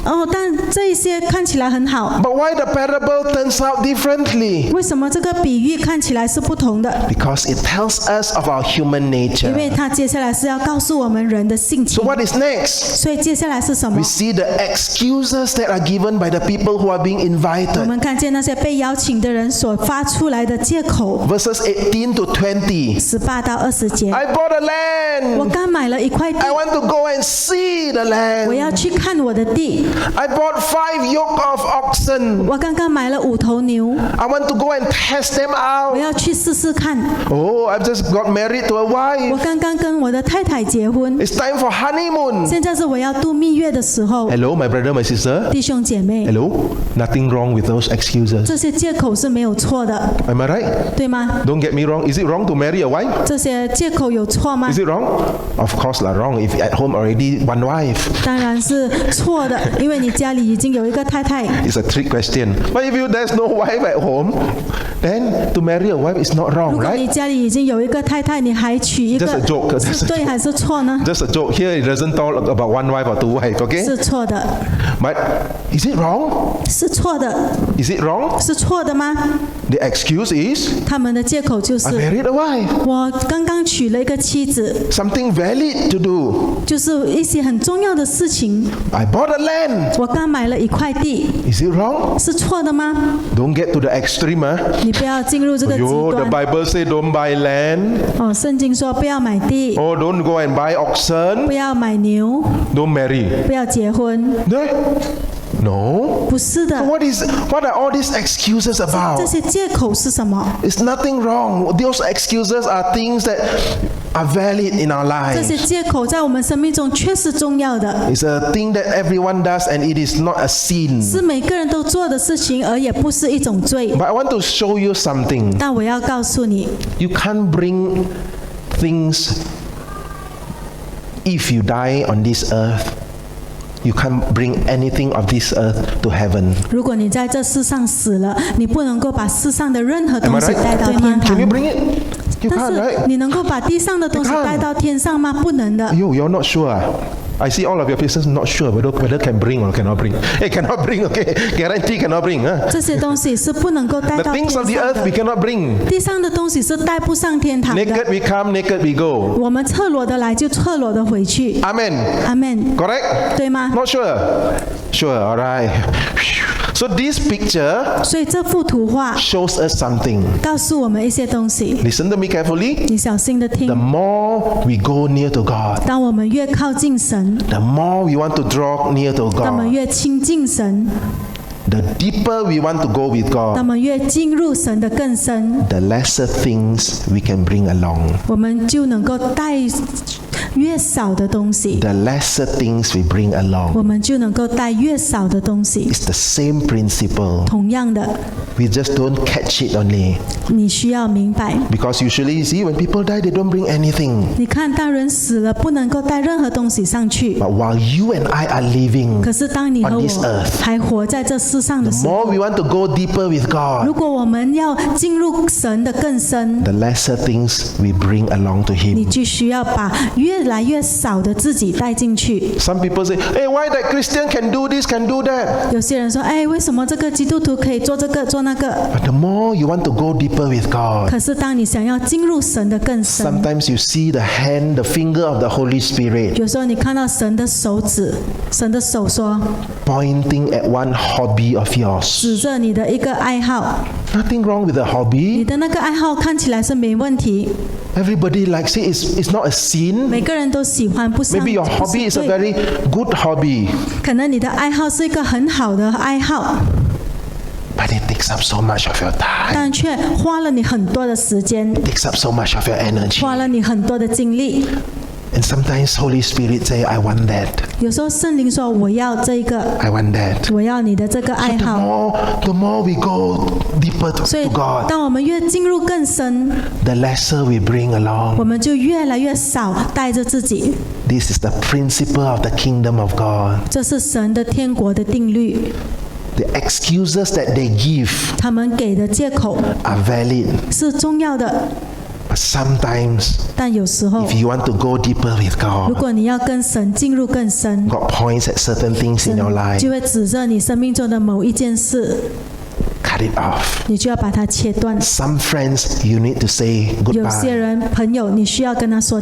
哦，但这一些看起来很好， but why the parable turns out differently? 为什么这个比喻看起来是不同的？ Because it tells us of our human 因为 nature. 它接下来是要告诉我们人的性 So 情。 what is next? 所以接下来是什么 We？see the excuses that are given by the people who are being 我 invited. 们看见那些被邀请的人所发出来的借口。 Verses 18 to 20. 18到20节， I bought a 我 land. 刚买了一块地， I want to go and see the 我 land. 要去看我的地。 I bought 5 yoke of oxen. 我刚刚买了5头牛， I want to go and test them 我 out. 要去试试看。 Oh, I've just got married to a 我 wife. 刚刚跟我的太太结婚， It's time for honeymoon. 现在是我要度蜜月的时候。 Hello, my brother, my sister. 弟兄姐妹， Hello. Nothing wrong with those excuses. 这些借口是没有错的， Am I right? 对吗？ Don't get me wrong. Is it wrong to marry a wife? 这些借口有错吗 Is？it wrong? Of course not wrong if at home already one wife. 当然是错的，因为你家里已经有一个太太。 It's a trick question. But if there's no wife at home, then to marry a wife is not 如 wrong, 果你 right? 家里已经有一个太太，你还娶一个 Just a joke, just a 是对还是错呢？ Just a joke. Here it doesn't talk about one wife or two wives, okay? 是错的， But is it wrong? 是错的， Is it wrong? 是错的吗？ The excuse is 他们的借口就 I 是 married a wife. 我刚刚娶了一个妻子， Something valid to do. 就是一些很重要的事情。 I bought a land. 我刚买了一块地， Is it wrong? 是错的吗？ Don't get to the extreme, huh? 你不要进入这个极 The 端。 Bible say don't buy land. 哦，圣经说不要买地， Oh, don't go and buy 不 oxen. 要买牛， Don't marry. 不要结婚， No. 不是的。 What are all these excuses 这 about? 些借口是什么？ It's nothing wrong. Those excuses are things that are valid in our 这些 lives. 借口在我们生命中却是重要的， It's a thing that everyone does and it is not a sin. 是每个人都做的事情，而也不是一种罪。 But I want to show you something. 但我要告诉你， You can't bring things if you die on this earth. You can't bring anything of this earth to heaven. 如果你在这世上死了，你不能够把世上的任何 Am 东 I 西 right? 带到天 Can you 堂。 bring it? You 但 can't, 是 right? 你能够把地上的东西 You can't. 带到天上吗？不能的。 You're not sure. I see all of your faces not sure whether can bring or cannot bring. Hey, cannot bring, okay. Guarantee cannot bring. Huh? 这些东西是不能够带 The 到天 things 上 of the earth we 的。 cannot bring. 地上的东西是带不上天堂的。 Naked we come, naked we go. 我们赤裸的来，就赤裸的回去。 Amen. 阿门， Correct? 对吗？ Not sure. Sure, all right. So this picture 所以这幅图画 shows us something. 告诉我们一些东西， Listen to me carefully. 你小心的 The 听。 more we go near to God, 当我们越靠近神， the more we want to draw near to 当我们 God, 越亲近神， the deeper we want to go with 当我 God, 们越进入神的更深， the lesser things we can bring along. 我们就能够带越少的东西， The lesser things we bring 我 along. 们就能够带越少的东西。 It's the same principle. 同样的， We just don't catch it only. 你需要明白， Because usually, you see, when people die, they don't bring anything. 你看，当人死了，不能够带任何东西上去。 But while you and I are living, 可是当你和 on this 我 earth, 还活在这世上的 the 时候， more we want to go deeper with 如 God, 果我们要进入神的更深， the lesser things we bring along to 你 Him. 就需要把越来越少的自己带进去。 Some people say, hey, why that Christian can do this, can do that? 有些人说：“哎，为什么这个基督徒可以做这个做那个 But the more you want to go deeper with？” God, 可是当你想要进入神的更深， sometimes you see the hand, the finger of the Holy Spirit 有时候你看到神的手指，神的手说， pointing at one hobby of yours. 指着你的一个爱好， Nothing wrong with a 你 hobby. 的那个爱好看起来是没问题， Everybody likes it. It's not a sin. 每个人都喜欢，不是 Maybe your 不 hobby 是 is a 对 very good hobby, 可能你的爱好是一个很好的爱好， but it takes up so much of your time, 但却花了你很多的时间， takes up so much of your energy. 花了你很多的精力。 And sometimes Holy Spirit say, I want that. 有时候圣灵说：“我要这个， I want that. 我要你的这个爱 The 好。 the more we go deeper to, ”所以 to，God, 当我们越进入更深， the lesser we bring 我 along. 们就越来越少带着自己。 This is the principle of the kingdom of God. 这是神的天国的定律。 The excuses that they give 他们给的借口 are valid, 是重要的， but sometimes 但有时候， if you want to go deeper with 如 God, 果你要跟神进入更深， God points at certain things in your life. 就会指着你生命中的某一件事， Cut it off. 你就要把它切断。 Some friends you need to say 有些 goodbye. 人朋友，你需要跟他说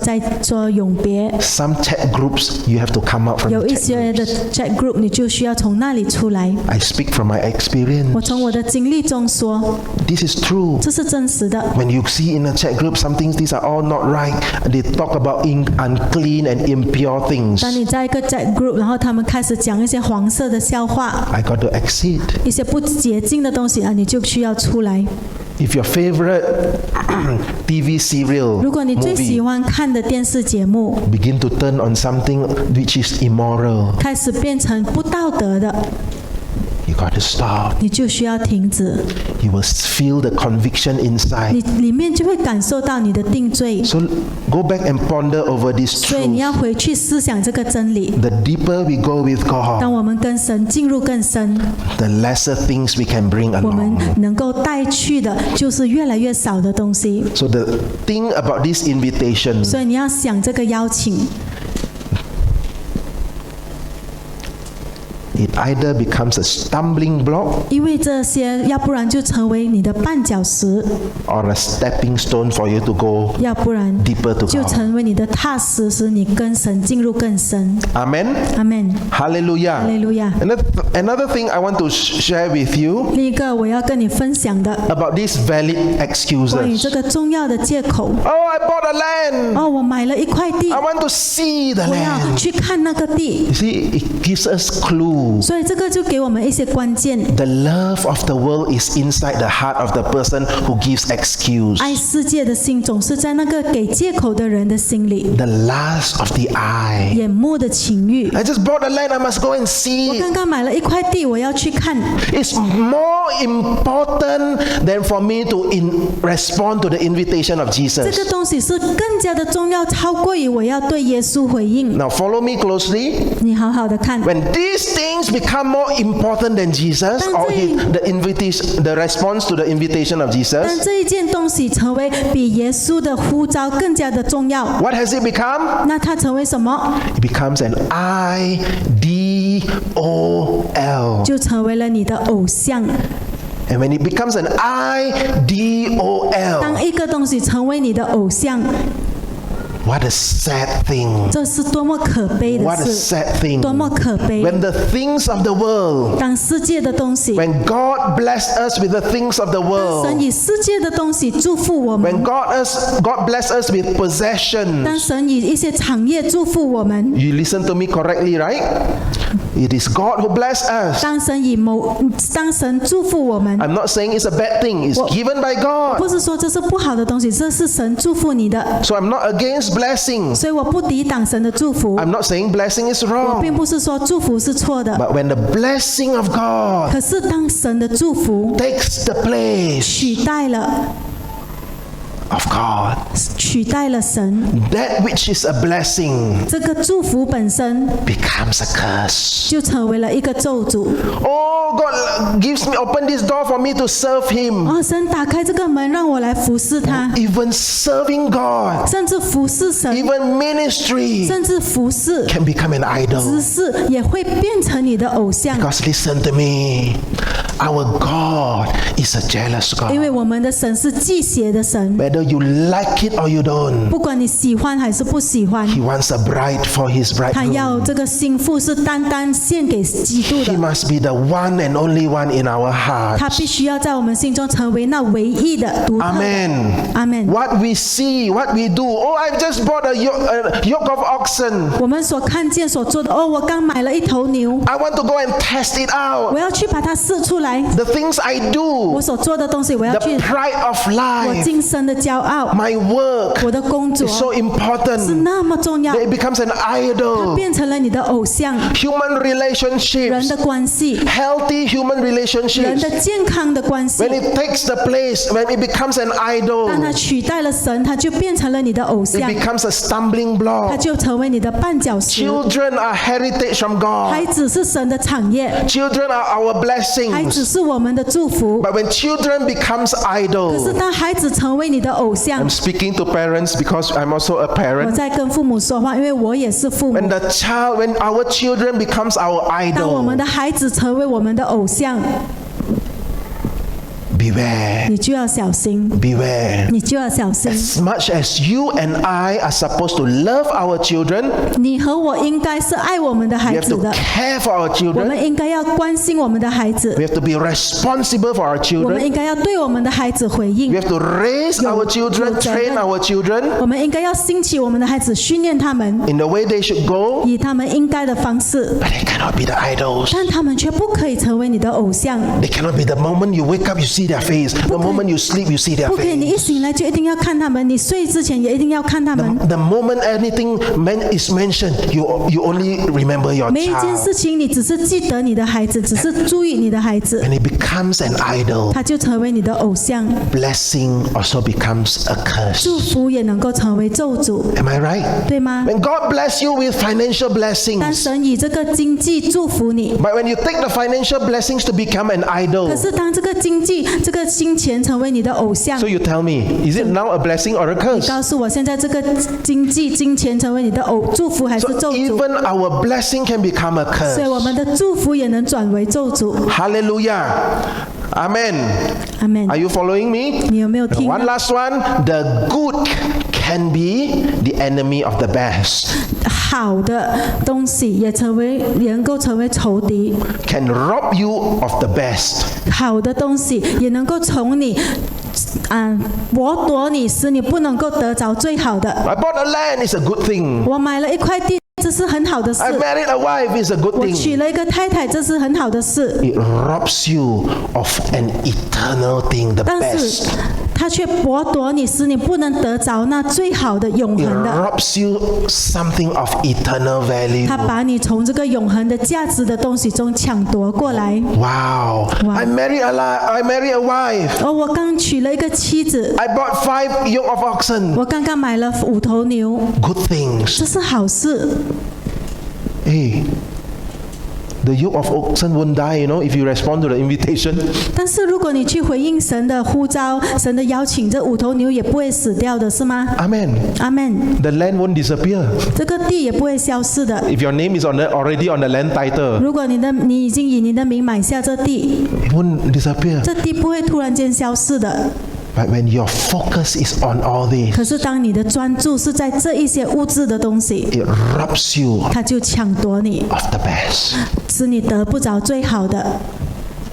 永别。 Some chat groups you have to come out from 有 the 一 chat 些 group. 的 chat group，你就需要从那里出来。 I speak from my 我 experience. 从我的经历中说， This is true. 这是真实的。 When you see in a chat group some things, these are all not right. They talk about unclean and impure things. 当你在一个 chat group，然后他们开始讲一些黄色的笑话， I got to exit. 一些不洁净的东西啊，你就需要出来。 If your favorite TV serial 如果你最喜 movie 欢看的电视节目 begin to turn on something which is immoral, 开始变成不道德的， you got to stop. 你就需要停止， You will feel the conviction 你 inside. 里面就会感受到你的定罪。 So go back and ponder over this 所以你 truth. 要回去思想这个真理。 The deeper we go with 当 God, 我们跟神进入更深， the lesser things we can bring 我们 along. 能够带去的就是越来越少的东西。 So the thing about this invitation, 所以你要想这个邀请， it either becomes a stumbling block 因为这些，要不然就成为你的绊脚石， or a stepping stone for you to go 要不然 deeper to 就 God. 成为你的踏石，使你跟神进入更深。 Amen. 阿门。 Hallelujah. 哈利路亚。 Another thing I want to share with you 另一个我要跟你分享的， about these valid 关于这 excuses. 个重要的借口。 Oh, I bought a land. 哦，我买了一块地 I，want to see the 我要 land. 去看那个地， You see, it gives us clue. 所以这个就给我们一些关键。 The love of the world is inside the heart of the person who gives excuse. 爱世界的心总是在那个给借口的人的心里， The lust of the eye. 眼目的情欲。 I just bought a land. I must go and 我 see 刚 it. 刚买了一块地，我要去看。 It's more important than for me to respond to the invitation of 这 Jesus. 个东西是更加的重要，超过于我要对耶稣回应。 Now follow me closely. 你好好的看， When these things become more important than Jesus or the invitation, the response to the invitation of 当 Jesus, 这一件东西成为比耶稣的呼召更加的重要， what has it become? 那它成为什么？ It becomes an idol. 就成为了你的偶像。 And when it becomes an 当 idol, 一个东西成为你的偶像， what a sad thing. 这是多么可悲的 What a 事， sad thing. 多么可悲。 When the things of the world, 当世界的东西， when God blessed us with the things of the 神 world, 以世界的东西祝福我 when 们， God blessed us with 当 possessions, 神以一些产业祝福我们， you listen to me correctly, right? It is God who blessed us. 当神祝福我们， I'm not saying it's a bad thing. It's given by 不 God. 是说这是不好的东西，这是神祝福你的， So I'm not against blessings. 所以我不抵挡神的祝福。 I'm not saying blessing is 我并 wrong. 不是说祝福是错的， But when the blessing of God 可是当神的祝福 takes the place 取代了 of God, 神， that which is a blessing 这个祝福本身 becomes a curse. 就成为了一个咒诅。 Oh, God open this door for me to serve Him. 哦，神打开这个门让我来服侍他， Even serving God, 甚至服侍神， even ministry 甚至服侍 can become an 执 idol. 事也会变成你的偶像。 Because listen to me, our God is a jealous 因 God. 为我们的神是忌邪的神， Whether you like it or you don't, 不管你喜欢还是不喜欢， He wants a bride for His 他 bridegroom. 要这个心腹是单单献给基督 He 的， must be the one and only one in our 他 hearts. 必须要在我们心中成为那唯一的、独特的。 Amen. 阿门。 What we see, what we do. Oh, I've just bought a yoke of oxen. 我们所看见、所做的，哦，我刚买了一头牛， I want to go and test it 我 out. 要去把它试出来。 The things I 我 do, 所做的东西，我要 the 去， pride of 我 life, 今生的骄傲， my work 我的工作 is so 是 important 那么重要， that it becomes an 它 idol. 变成了你的偶像。 Human 人 relationships, 的关系， healthy human 人 relationships, 的健康的关系 when，it takes the place, when it becomes an 当 idol, 它取代了神，它就变成了你的偶 it 像， becomes a stumbling 它 block. 就成为你的绊脚石。 Children are heritage from 孩 God. 子是神的产业， Children are our 孩子 blessings. 是我们的祝福。 But when children becomes 可是 idol, 当孩子成为你的偶像 I'm，speaking to parents because I'm also a 我 parent. 在跟父母说话，因为我也是父母 When。when our children becomes our 当我们 idol, 的孩子成为我们的偶像， beware, 你就要小心， beware. 你就要小心。 As much as you and I are supposed to love our children, 你和我应该是爱我们的 we 孩 have 子 to 的， care for our 我 children. 们应该要关心我们的孩子， We have to be responsible for our 我们 children. 应该要对我们的孩子回 We 应， have to raise our children, 有责任。 train our children 我们应该要兴起我们的孩子，训练他们， in the way they should go, 以他们应该的方式， but they cannot be the idols. 但他们却不可以成为你的偶像。 They cannot be the moment you wake up, you see their face. The moment you sleep, you see their 不可以，你 face. 一醒来就一定要看他们，你睡之前也一定要看他们。 The moment anything is mentioned, you only remember your 每一件 child. 事情，你只是记得你的孩子，只是注意你的孩子， When it becomes an idol, 他就成为你的偶像。 blessing also becomes a curse. 祝福也能够成为咒诅， Am I right? 对吗？ When God bless you with financial 但 blessings, 神以这个经济祝福你， but when you take the financial blessings to become an 可 idol, 是当这个经济这个金钱成为你的偶像 So。you tell me, is it now a blessing or a 你 curse? 告诉我，现在这个金钱成为你的祝福还是 So 咒诅？ even our blessing can become a 所以我 curse. 们的祝福也能转为咒诅。 Hallelujah. Amen. 阿门 Are。you following me? 你有没有听 One 呢？ last one. The good can be the enemy of the best. 好的东西也能够成为仇敌， Can rob you of the best. 好的东西也能够从你剥夺你，使你不能够得着最好的。 I bought a land, it's a good thing. 我买了一块地，这是很好的事。 I married a wife, it's a good 我娶 thing. 了一个太太，这是很好的事。 It robs you of an eternal thing, the 但 best. 是他却剥夺你，使你不能得着那最好的永 It 恒的。 robs you something of eternal value. 他把你从这个永恒的价值的东西中抢夺过来。 Wow. Wow. I married a wife. 我刚娶了一个妻子， I bought 5 yoke of oxen. 我刚刚买了5头牛， Good things. 这是好事。 Hey, the yoke of oxen won't die, if you respond to the invitation. 但是如果你去回应神的呼召、神的邀请，这5头牛也不会死掉的，是吗？ Amen. 阿门。 The land won't disappear. 这个地也不会消失的。 If your name is already on the land title, 如果你已经以你的名买下这地， it won't disappear. 这地不会突然间消失的。 But when your focus is on all this, 可是当你的专注是在这一些物质的东西， it robs you 它就抢夺你， of the best. 使你得不着最好的。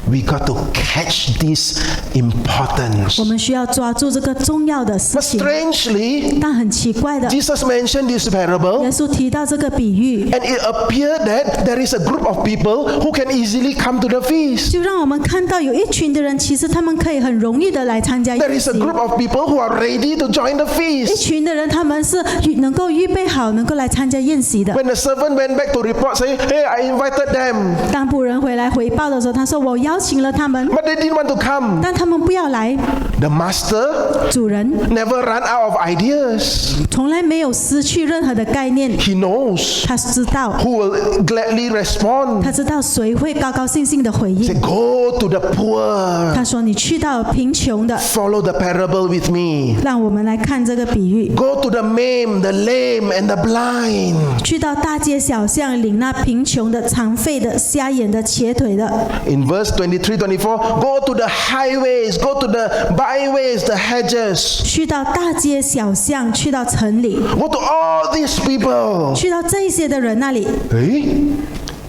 We got to catch this importance. 我们需要抓住这个重要的事 But 情。 strangely, 但很奇怪的， Jesus mentioned this parable, 耶稣提到这个比喻， and it appeared that there is a group of people who can easily come to the feast. 就让我们看到有一群的人，其实他们可以很容易的来参加 There 宴 is a 席。 group of people who are ready to join the 一 feast. 群的人，他们是能够预备好，能够来参加宴席的。 When the servant went back to report, saying, "Hey, I invited them, 当仆人回来回报的时候，他说：“我邀请了他们， but they didn't want to come." 但他们不要来。 The master 主人 never ran out of ideas. 从来没有失去任何的概念， He knows 他知道， who will gladly respond. 他知道谁会高高兴兴的回 Say, 应。 "Go to the poor. 他说：“你去到贫穷的， Follow the parable with me. 让我们来看这个比喻。 Go to the maimed, the lame, and the blind." 去到大街小巷领那贫穷的、残废的、瞎眼的、瘸腿的。 In verse 23, 24, go to the highways, go to the byways, the hedges. 去到大街小巷，去到城里， Go to all these people. 去到这些的人那里， Hey?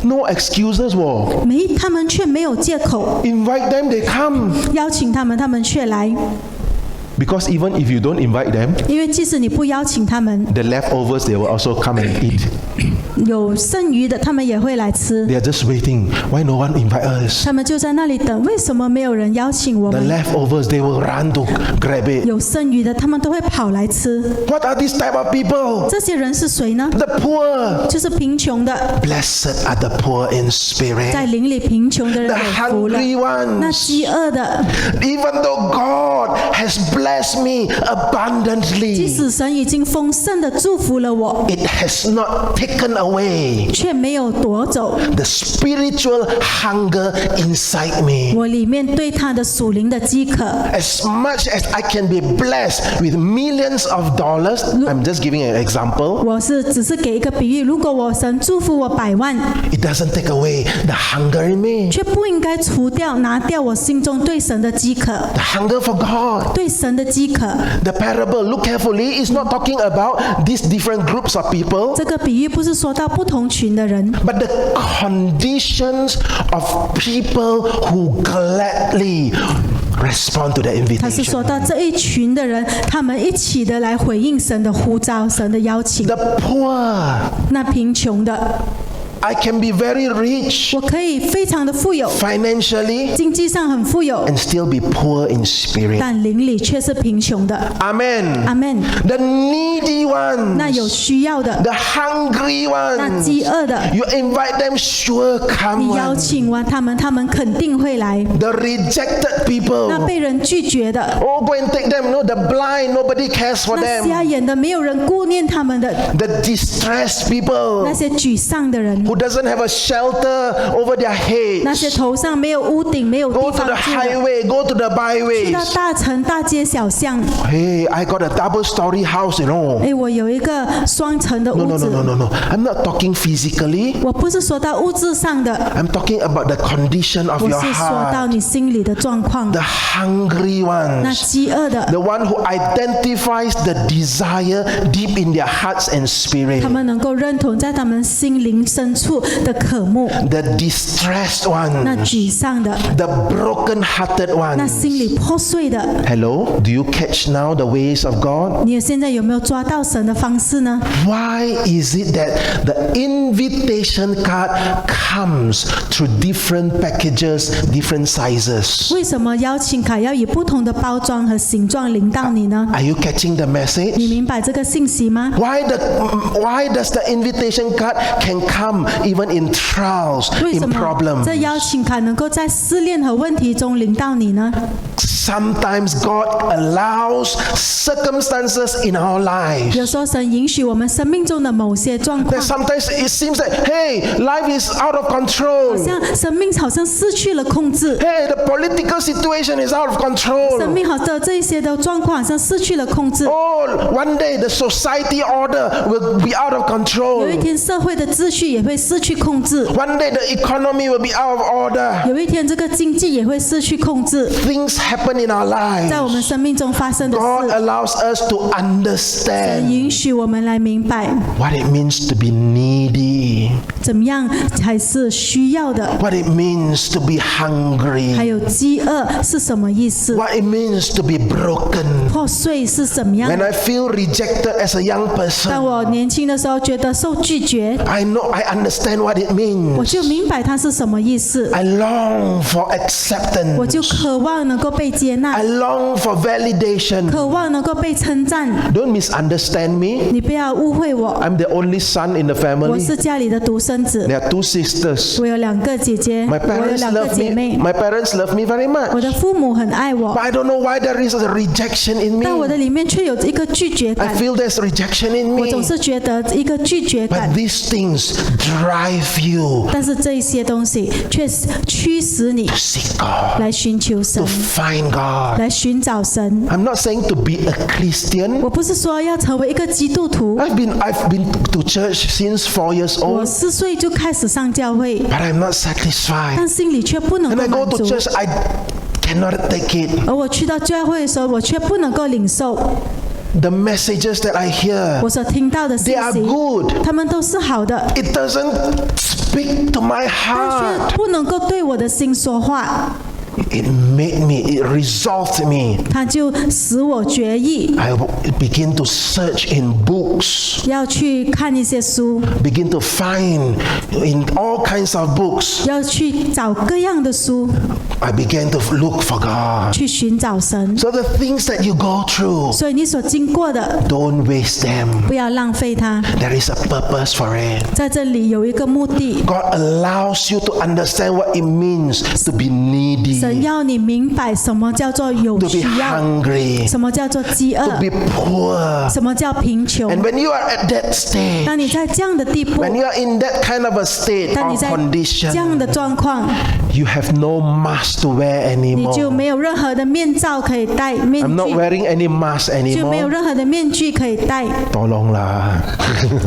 No excuses, wo. 他们却没有借口， Invite them, they come. 邀请他们，他们却来。 Because even if you don't invite them, 因为即使你不邀请他们， the leftovers, they will also come and eat. 有剩余的，他们也会来吃。 They are just waiting. Why no one invite us? 他们就在那里等，为什么没有人邀请我 The 们？ leftovers, they will run to grab it. 有剩余的，他们都会跑来吃。 What are these type of people? 这些人是谁呢？ The poor. 就是贫穷的， Blessed are the poor in 在 spirit. 邻里贫穷的人 The 有福了。 hungry 那 ones. 饥饿的， Even though God has blessed me 即 abundantly, 使神已经丰盛的祝福了我， it has not taken away 却没有夺走 the spiritual hunger inside me. 我里面对他的属灵的饥渴。 As much as I can be blessed with millions of dollars, I'm just giving an example, 我只是给一个比喻，如果我神祝福我100万， it doesn't take away the hunger in me, 却不应该拿掉我心中对神的饥渴， the hunger for God. 对神的饥渴。 The parable, look carefully, is not talking about these different groups of people, 这个比喻不是说到不同群的人， but the conditions of people who gladly respond to the 他是 invitation. 说到这一群的人，他们一起的来回应神的呼召、神的邀请。 The poor, 那贫穷的， I can be very rich 我可以非常的富有， financially 经济上很富有， and still be poor in spirit. 但灵里却是贫穷的。 Amen. 阿门。 The needy 那有 ones, 需要的， the hungry 那饥 ones, 饿的， you invite them, sure 你 come 邀 one. 请完他们，他们肯定会来。 The rejected people, 那被人拒绝的， oh, go and take them. No, the blind, nobody cares for 那瞎 them. 眼的，没有人顾念他们的， The distressed people, 那些沮丧的人， who doesn't have a shelter over their 那些 heads. 头上没有屋顶、没有 Go 地 to 方 the 住的， highway, go to the 去到 byways. 大城大街小巷。 Hey, I got a double-story house, you know. 哎，我有一个双层的 No, 屋 no, 子。 no, no, no, no. I'm not talking physically. 我不是说到物质上的， I'm talking about the condition of 我 your 是说到 heart. 你心里的状况。 The hungry 那 ones. 饥饿的， The one who identifies the desire deep in their hearts and spirit. 他们能够认同在他们心灵深处的渴慕。 The distressed 那 ones. 沮丧的， The broken-hearted 那 ones. 心里破碎的， Hello? Do you catch now the ways of God? 你现在有没有抓到神的方式呢？ Why is it that the invitation card comes through different packages, different sizes? 为什么邀请卡要以不同的包装和形状临到你呢？ Are you catching the 你 message? 明白这个信息吗？ Why does the invitation card can come even in trials, 为 in 什么 problems? 这邀请卡能够在试炼和问题中临到你呢？ Sometimes God allows circumstances in our lives. 有时候神允许我们生命中的某些状 That 况， sometimes it seems that, hey, life is out of control. 像生命好像失去了控制， Hey, the political situation is out of 生 control. 命好的这一些的状况好像失去了控制。 Oh, one day the society order will be out of 有 control. 一天社会的秩序也会失去控制， One day the economy will be out of order. 有一天这个经济也会失去控制。 Things happen in our 在我们 lives. 生命中发生的 God 事， allows us to 神 understand 允许我们来明白 what it means to be needy, 怎么样才是需要的， what it means to be 还 hungry, 有饥饿是什么意思， what it means to be broken. 破碎是怎么样 When 的。 I feel rejected as a young 当 person, 我年轻的时候觉得受拒绝， I understand what it 我 means. 就明白它是什么意思， I long for 我就 acceptance. 渴望能够被接纳 I，long for validation. 渴望能够被称赞。 Don't misunderstand me. 你不要误会我， I'm the only son in the 我 family. 是家里的独生子， There are two sisters. 我有2个姐姐， My 我有 parents 2个 love 姐 me. 妹， My parents love me very 我 much. 的父母很爱 But 我， I don't know why there is a rejection in 但我 me. 的里面却有一个拒绝 I 感， feel there's rejection in 我总 me. 是觉得一个拒绝 But 感。 these things drive you 但是这一些东西却驱使你 to seek God, 来寻求神 to，find God. 来寻找神。 I'm not saying to be a Christian. 我不是说要成为一个基督徒， I've been to church since 4 years 我 old, 4岁就开始上教会， but I'm not satisfied. 但心里却不能 When 够 I go 满 to 足。 church, I cannot take it. 而我去到教会的时候，我却不能够领受 The messages that I hear, 我所听到的信 they are 息， good. 他们都是好的， It doesn't speak to my 但 heart. 却不能够对我的心说话， It made me, it resolved me. 它就使我决意 I begin to search in books, 要去看一些书， begin to find in all kinds of books. 要去找各样的书， I began to look for God. 去寻找神。 So the things that you go through, 所以你所经过的， don't waste them. 不要浪费它。 There is a purpose for it. 在这里有一个目的， God allows you to understand what it means to be 神 needy, 要你明白什么叫做有 to be 需要， hungry, 什么叫做饥 to 饿， be poor. 什么叫贫穷。 And when you are at that stage, 当你在这样的地步， when you are in that kind of a state 当你 or 在这样 condition, 的状况， you have no mask to wear 你就 anymore. 没有任何的面罩可以戴，面 I'm not 具 wearing any mask 就没有 anymore. 任何的面具可以戴。 Tolonglah.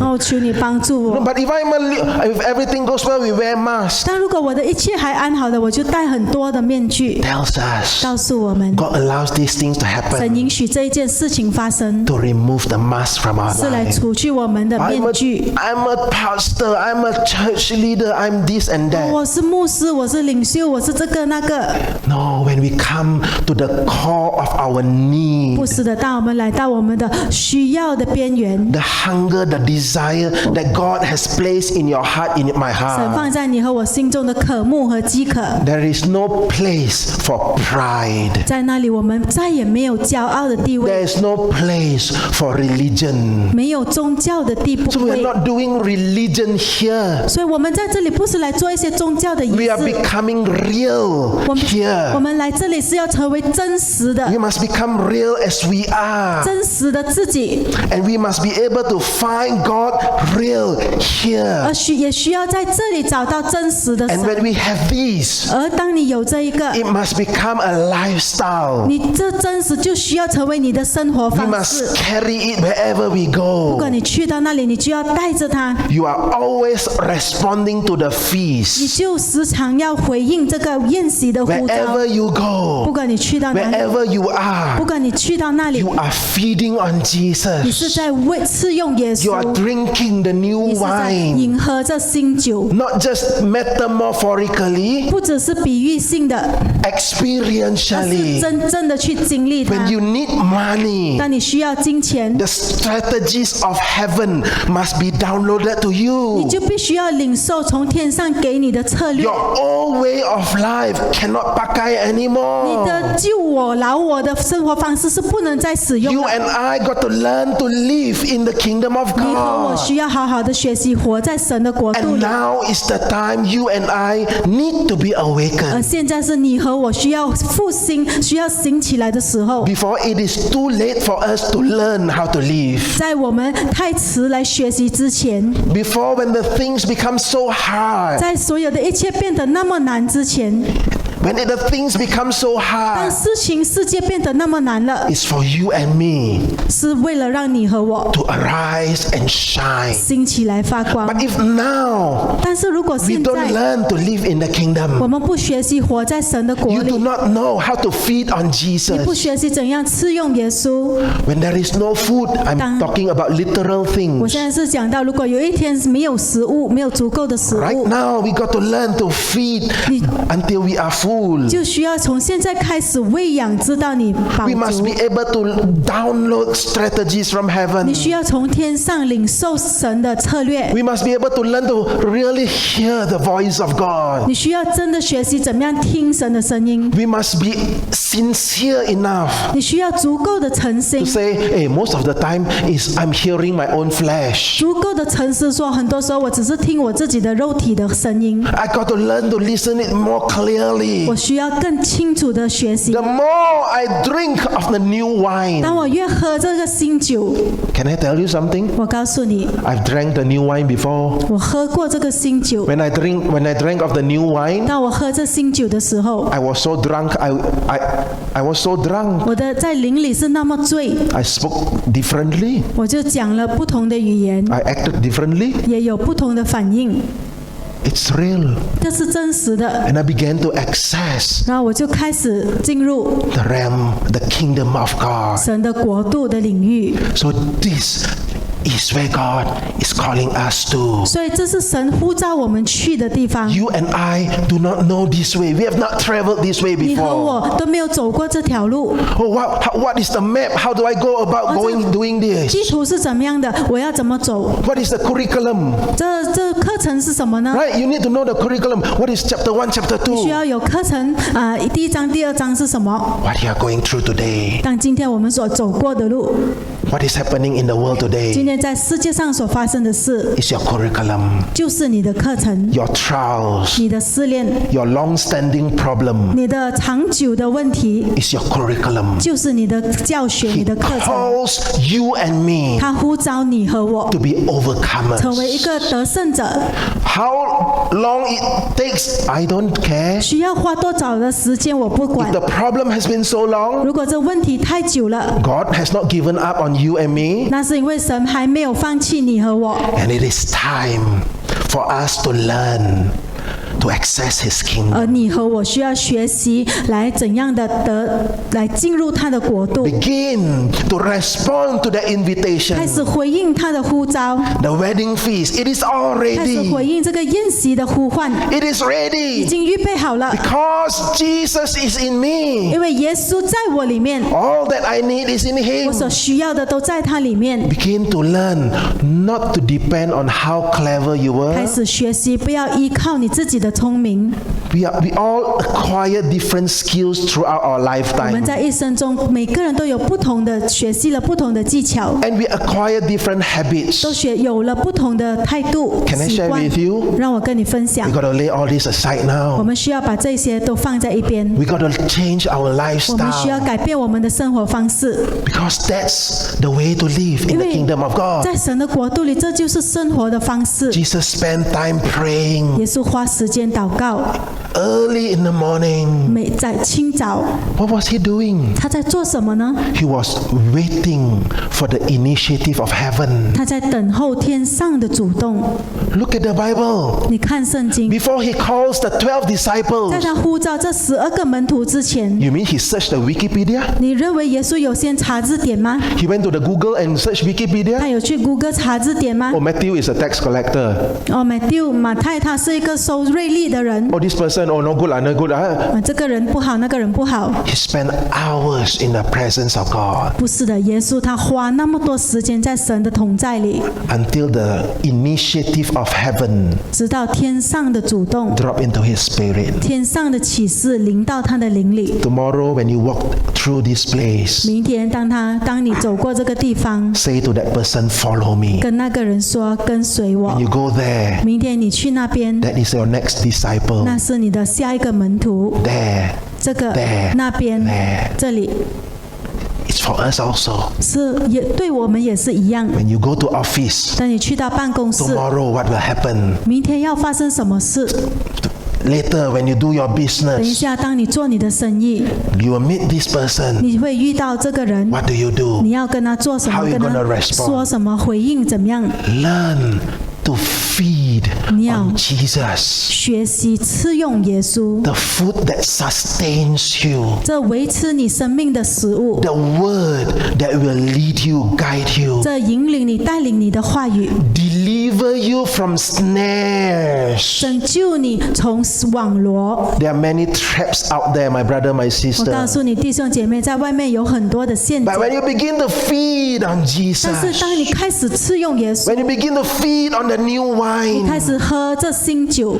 哦，求你帮助 No, 我。 but if everything goes well, we wear masks. 但如果我的一切还安好的，我就戴很多的面具， Tells us 告诉我们， God allows these things to 神 happen 允许这一件事情发生， to remove the mask from our 是来 life. 除去我们的 I'm 面具。 a pastor, I'm a church leader, I'm this and that. 我是牧师，我是领袖，我是这个那个。 No, when we come to the core of our need, 不是的，当我们来到我们的需要的边缘， the hunger, the desire that God has placed in your heart, in my 神 heart, 放在你和我心中的渴慕和饥渴， there is no place for pride. 在那里我们再也没有骄傲的地 There 位， is no place for religion. 没有宗教的地 So we are 位。 not doing religion here. 所以我们在这里不是来做一些宗教的仪 We are 式， becoming real 我 here. 们来这里是要成为真实的 We must become real as we are. 真实的自己， And we must be able to find God real here. 也需要在这里找到真实的 And when 神。 we have these, 而当你有这一个， it must become a lifestyle. 你这真实就需要成为你的生活 We 方式。 must carry it wherever we 不管 go. 你去到那里，你就要带着它， You are always responding to the 你 feast. 就时常要回应这个宴席的呼召 Wherever。you 不 go, 管你去到哪里， wherever you 不 are, 管你去到那里 you，are feeding on 你是 Jesus. 在吃用耶 You are 稣， drinking the 你 new 是在 wine. 饮喝这新酒， Not just metaphorically, 不只是比喻性的，而是 experientially. 真正的去经历它 When。you need money, 当你需要金钱， the strategies of heaven must be downloaded to 你 you. 就必须要领受从天上给你的策略。 Your old way of life cannot pakai 你 anymore. 的旧我、老我的生活方式是不能再使用 You 的。 and I got to learn to live in the kingdom of 你和我 God. 需要好好的学习，活在神的国度 And 里。 now is the time you and I need to be 而 awakened 现在是你和我需要复兴、需要醒起来的时候。 before it is too late for us to learn how to live. 在我们太迟来学习之前， Before when the things become so hard. 在所有的一切变得那么难之前， When the things become so 当 hard, 世界变得那么难了， it's for you and me 是为了让你和我 to arise and shine. 兴起来发光。 But if now 但是如果 we 现 don't 在 learn to live in the 我 kingdom, 们不学习活在神的国 you do 里， not know how to feed on 你不 Jesus. 学习怎样吃用耶稣。 When there is no food, I'm Tang- talking about literal 我 things. 现在是讲到，如果有一天没有食物，没有足够的食 Right 物， now, we got to learn to feed until we are full. 就需要从现在开始喂养，直到你饱 We must 足 be。able to download strategies from 你 heaven. 需要从天上领受神的策略， We must be able to learn to really hear the voice of God. 你需要真的学习怎么样听神的声音， We must be sincere enough 你需要足够的诚心 to，say, hey, most of the time is I'm hearing my own flesh. 足够的诚实说，很多时候我只是听我自己的肉体的声音， I got to learn to listen it more 我 clearly. 需要更清楚的学习 The。more I drink of the new wine, 当我越喝这个新酒， can I tell you something? 我告诉你， I've drank the new wine before. 我喝过这个新酒。 When I drank of the new wine, 当我喝这新酒的时候， I was so drunk. I was so drunk. 我的在灵里是那么醉， I spoke differently. 我就讲了不同的语言， I acted differently. 也有不同的反应， It's real. 这是真实的。 And I began to access 然后我就开始进入 the realm, the kingdom of God. 神的国度的领域， So this is where God is calling us to. 所以这是神呼召我们去的地方。 You and I do not know this way. We have not traveled this way 你和 before. 我都没有走过这条路， Oh, what is the map? How do I go about doing 地 this? 图是怎么样的？我要怎么走？ What is the curriculum? 这课程是什么呢？ Right? You need to know the curriculum. What is chapter 1, chapter 2? 需要有课程第一章、第二章是什么？ What you are going through today? 当今天我们所走过的路， What is happening in the world 今 today? 天在世界上所发生的事， Is your curriculum, 就是你的课程、 your trials, 你的试炼、 your long-standing problem. 你的长久的问题， Is your curriculum. 就是你的教学、你 He 的课程。 calls you and me 他呼召你和我 to be 成为一 overcomers. 个得胜者， How long it takes, I don't care. 需要花多少的时间我不管 If。the problem has been so long, 如果这问题太久了， God has not given up on you and me, 那是因为神还没有放弃你和我。 and it is time for us to learn to access His kingdom. 而你和我需要学习来怎样的来进入他的国度， Begin to respond to the 开 invitation. 始回应他的呼召， The wedding feast, it is all 开始 ready. 回应这个宴席的呼唤， It is 已 ready 经预备好了。 because Jesus is in me. 因为耶稣在我里面， All that I need is in 我所 Him. 需要的都在他里面。 Begin to learn not to depend on how clever you 开 were, 始学习，不要依靠你自己的的聪明。We all acquire different skills throughout our 我们 lifetime. 在一生中，每个人都有不同的学习了不同的技巧， And we acquire different 都 habits. 有了不同的态度 Can I 习 share 惯 with you? 让我跟你分享 We，got to lay all this aside 我 now. 们需要把这些都放在一边， We got to change our 我们需要 lifestyle 改变我们的生活方式， because that's the way to live in 因 the 为 kingdom of God. 在神的国度里，这就是生活的方式。 Jesus spent time praying 耶稣花时间祷告， early in the morning. 在清早， What was he doing? 他在做什么呢？ He was waiting for the initiative of heaven. 他在等候天上的主动。 Look at the Bible. 你看圣经， Before he calls the 12在 disciples, 他呼召这12个门徒之前， you mean he searched the Wikipedia? 你认为耶稣有先查字典吗？ He went to the Google and searched 他 Wikipedia? 有去谷歌查字典吗？ Oh, Matthew is a tax collector. 马太他是一个收税吏的人， Oh, this person, oh, no good, no good. 这个人不好，那个人不好。 He spent hours in the presence of God 不是的，耶稣他花那么多时间在神的同在里， until the initiative of heaven 直到天上的主动， dropped into his spirit. 天上的启示临到他的灵里。 Tomorrow, when you walk through this place, 明天当你走过这个地方， say to that person, follow me. 跟那个人说跟随我 When。you go there, 明天你去那边， that is your next disciple. 那是你的下一个门徒。 There, 这个 There 那边 there 这里 it's for us also. 也对我们也是一样。 When you go to office, 当你去到办公室， tomorrow what will happen? 明天要发生什么事？ Later, when you do your 等一 business, 下，当你做你的生意， you will meet this person. 你会遇到这个人， What do you do? 你要跟他做什 How 么？ you 跟他 gonna respond? 说什么？回应怎么样？ Learn to feed Yeah. on Jesus, 学习吃用耶稣， the food that sustains you, 这维持你生命的食物， the word that will lead you, guide you, 这引领你、带领你的话语， deliver you from snares. 拯救你从网罗。 There are many traps out there, my brother, my 我告 sister. 诉你，弟兄姐妹，在外面有很多的陷阱 But，when you begin to feed on 但是 Jesus, 当你开始吃用耶稣， when you begin to feed on the new 开 wine, 始喝这新酒，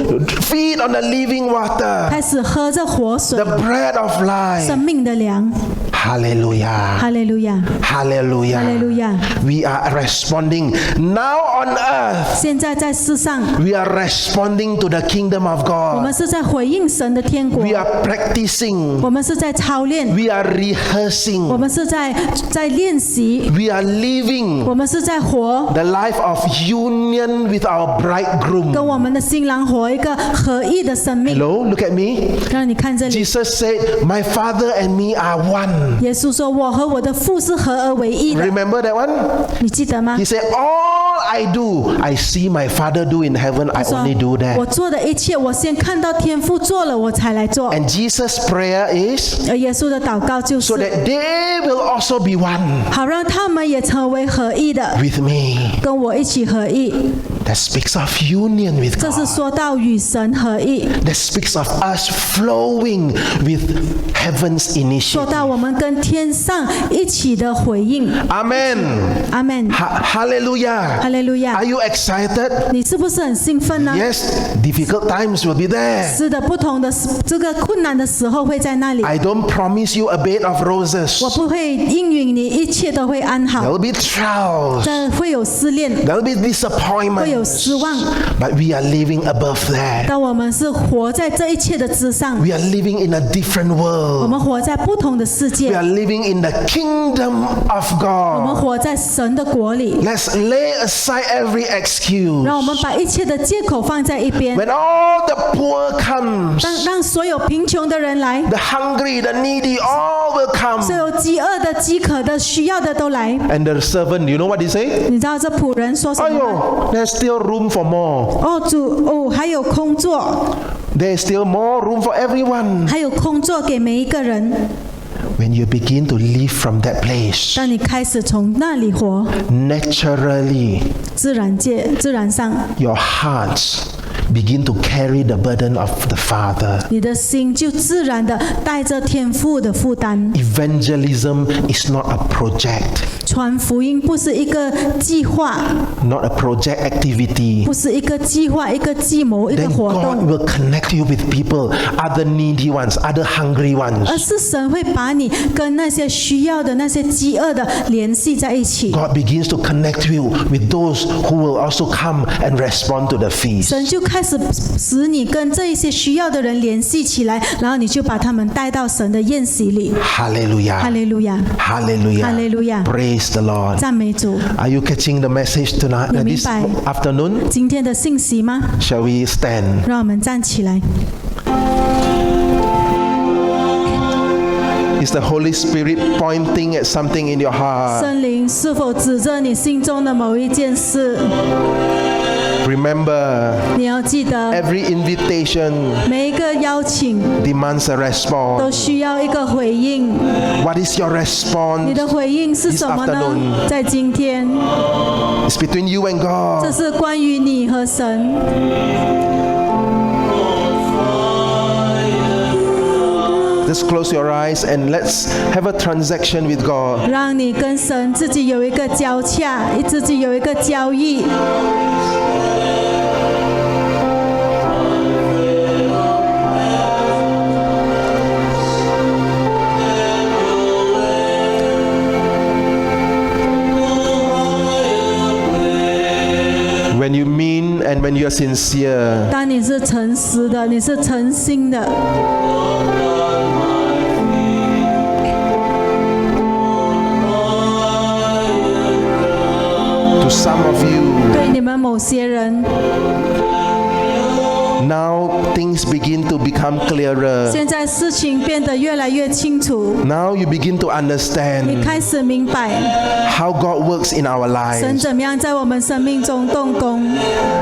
feed on the living water, 开始喝这活水 the，bread of 生 life. 命的粮。 Hallelujah. 哈利路亚， Hallelujah. Hallelujah. We are responding now on earth. 现在在世上， We are responding to the kingdom of 我们 God. 是在回应神的天国， We are practicing. 我们是在操练， We are 我 rehearsing. 们是在练习， We are living 我们是在活， the life of union with our 跟 bridegroom. 我们的新郎活一个合一的生命。 Hello, look at me. 让你看这里， Jesus said, My Father and me are one. 耶稣说：“我和我的父是合而为一的。 Remember that one? ”你记得吗 He？said, All I do, I see my Father do in heaven, I 他说 only do：“ 我 that. 做的一切，我先看到天父做了，我才来做。 And Jesus' prayer is 而耶稣的祷告就 so 是， that they will also be one 好让他们也成为合一的， with me. 跟我一起合一。 That speaks of union with 这是 God. 说到与神合一， That speaks of us flowing with heaven's 说到 initiative. 我们跟天上一起的回应。 Amen. 阿门， Hallelujah. 哈利路亚 Are！you excited? 你是不是很兴奋呢？ Yes, difficult times will be there. 是的，不同的这个困难的时候会在那里。 I don't promise you a bed of roses. 我不会应允你，一切都会安 There 好。 will be trials. 这会有试炼， There will be 会有 disappointments. 失望， But we are living above that. 但我们是活在这一切的之上。 We are living in a different 我 world. 们活在不同的世 We 界， are living in the kingdom of 我们 God. 活在神的国里。 Let's lay aside every excuse. 让我们把一切的借口放在一边， When all the poor comes, 让所有贫穷的人来， the hungry, the needy, all will 所 come. 有饥饿的、饥渴的、需要的都来。 And the servant, you know what he say? 你知道这仆人说什么吗？ Ayo, there's still room for more. 哦，主哦，还有空座， There's still more room for everyone. 还有空座给每一个人。 When you begin to live from that place, 当你开始从那里活， naturally, 自然上， your hearts begin to carry the burden of the Father. 你的心就自然的带着天父的负担。 Evangelism is not a project. 传福音不是一个计划， not a project activity. 不是一个计划、一个计谋、一个 Then 活 God 动， will connect you with people, other needy ones, other hungry 而 ones. 是神会把你跟那些需要的、那些饥饿的联系在一起。 God begins to connect you with those who will also come and respond to the feast. 神就开始使你跟这一些需要的人联系起来，然后你就把他们带到神的宴席里。 Hallelujah. 哈利路亚， Hallelujah. Hallelujah. Praise the Lord. 赞美主。 Are you catching the message tonight, 有明 this 白 afternoon? 今天的信息吗？ Shall we stand? 让我们站起来。 Is the Holy Spirit pointing at something in your heart? 圣灵是否指着你心中的某一件事？ Remember, 你要记得， every invitation 每一个邀请 demands a 都 response. 需要一个回应。 What is your 你 response? 的回应是什么 This 呢？ afternoon. 在今天， It's between you and 这 God. 是关于你和神。 Just close your eyes and let's have a transaction with God. 让你跟神自己有一个交洽，自己有一个交易。 When you mean and when you are sincere, 当你是诚实的，你是诚心的， to some of you, 对你们某些人， now things begin to become clearer. 现在事情变得越来越清楚， Now you begin to 你 understand 开始明白 how God works in our 神 lives. 怎么样在我们生命中动工。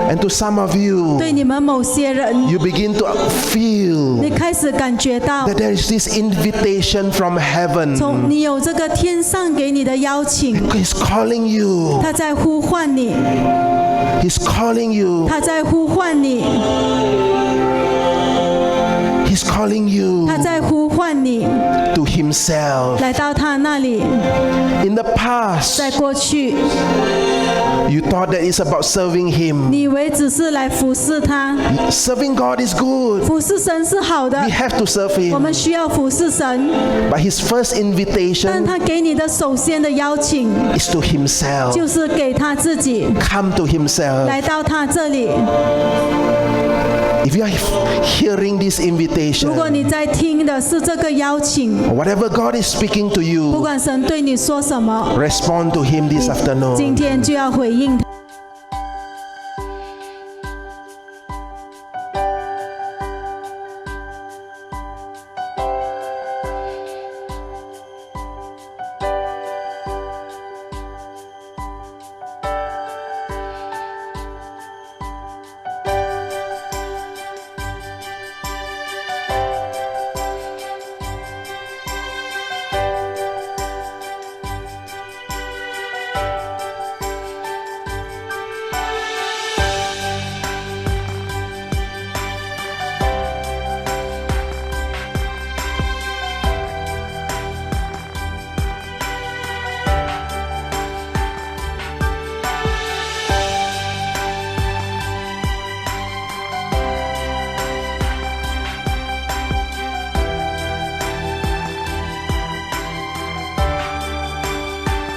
And to some of you, 对你们某些人， you begin to feel 你开始感觉到， that there is this invitation from heaven. 从你有这个天上给你的邀请， He's calling you. 他在呼唤你， He's calling you. 他在呼唤你， He's calling you 他在呼唤你， to Himself. 来到他那里。 In the past, 在过去， you thought that it's about serving Him. 你以为只是来服侍他， Serving God is good. 服侍神是好的 We，have to serve 我 Him. 们需要服侍神。 But His first 但 invitation 他给你的首先的邀请， is to Himself. 就是给他自己 Come to Himself. 来到他这里。 If you are hearing this 如 invitation, 果你在听的是这个邀请， whatever God is speaking to 不 you, 管神对你说什么， respond to Him this 今 afternoon. 天就要回应他。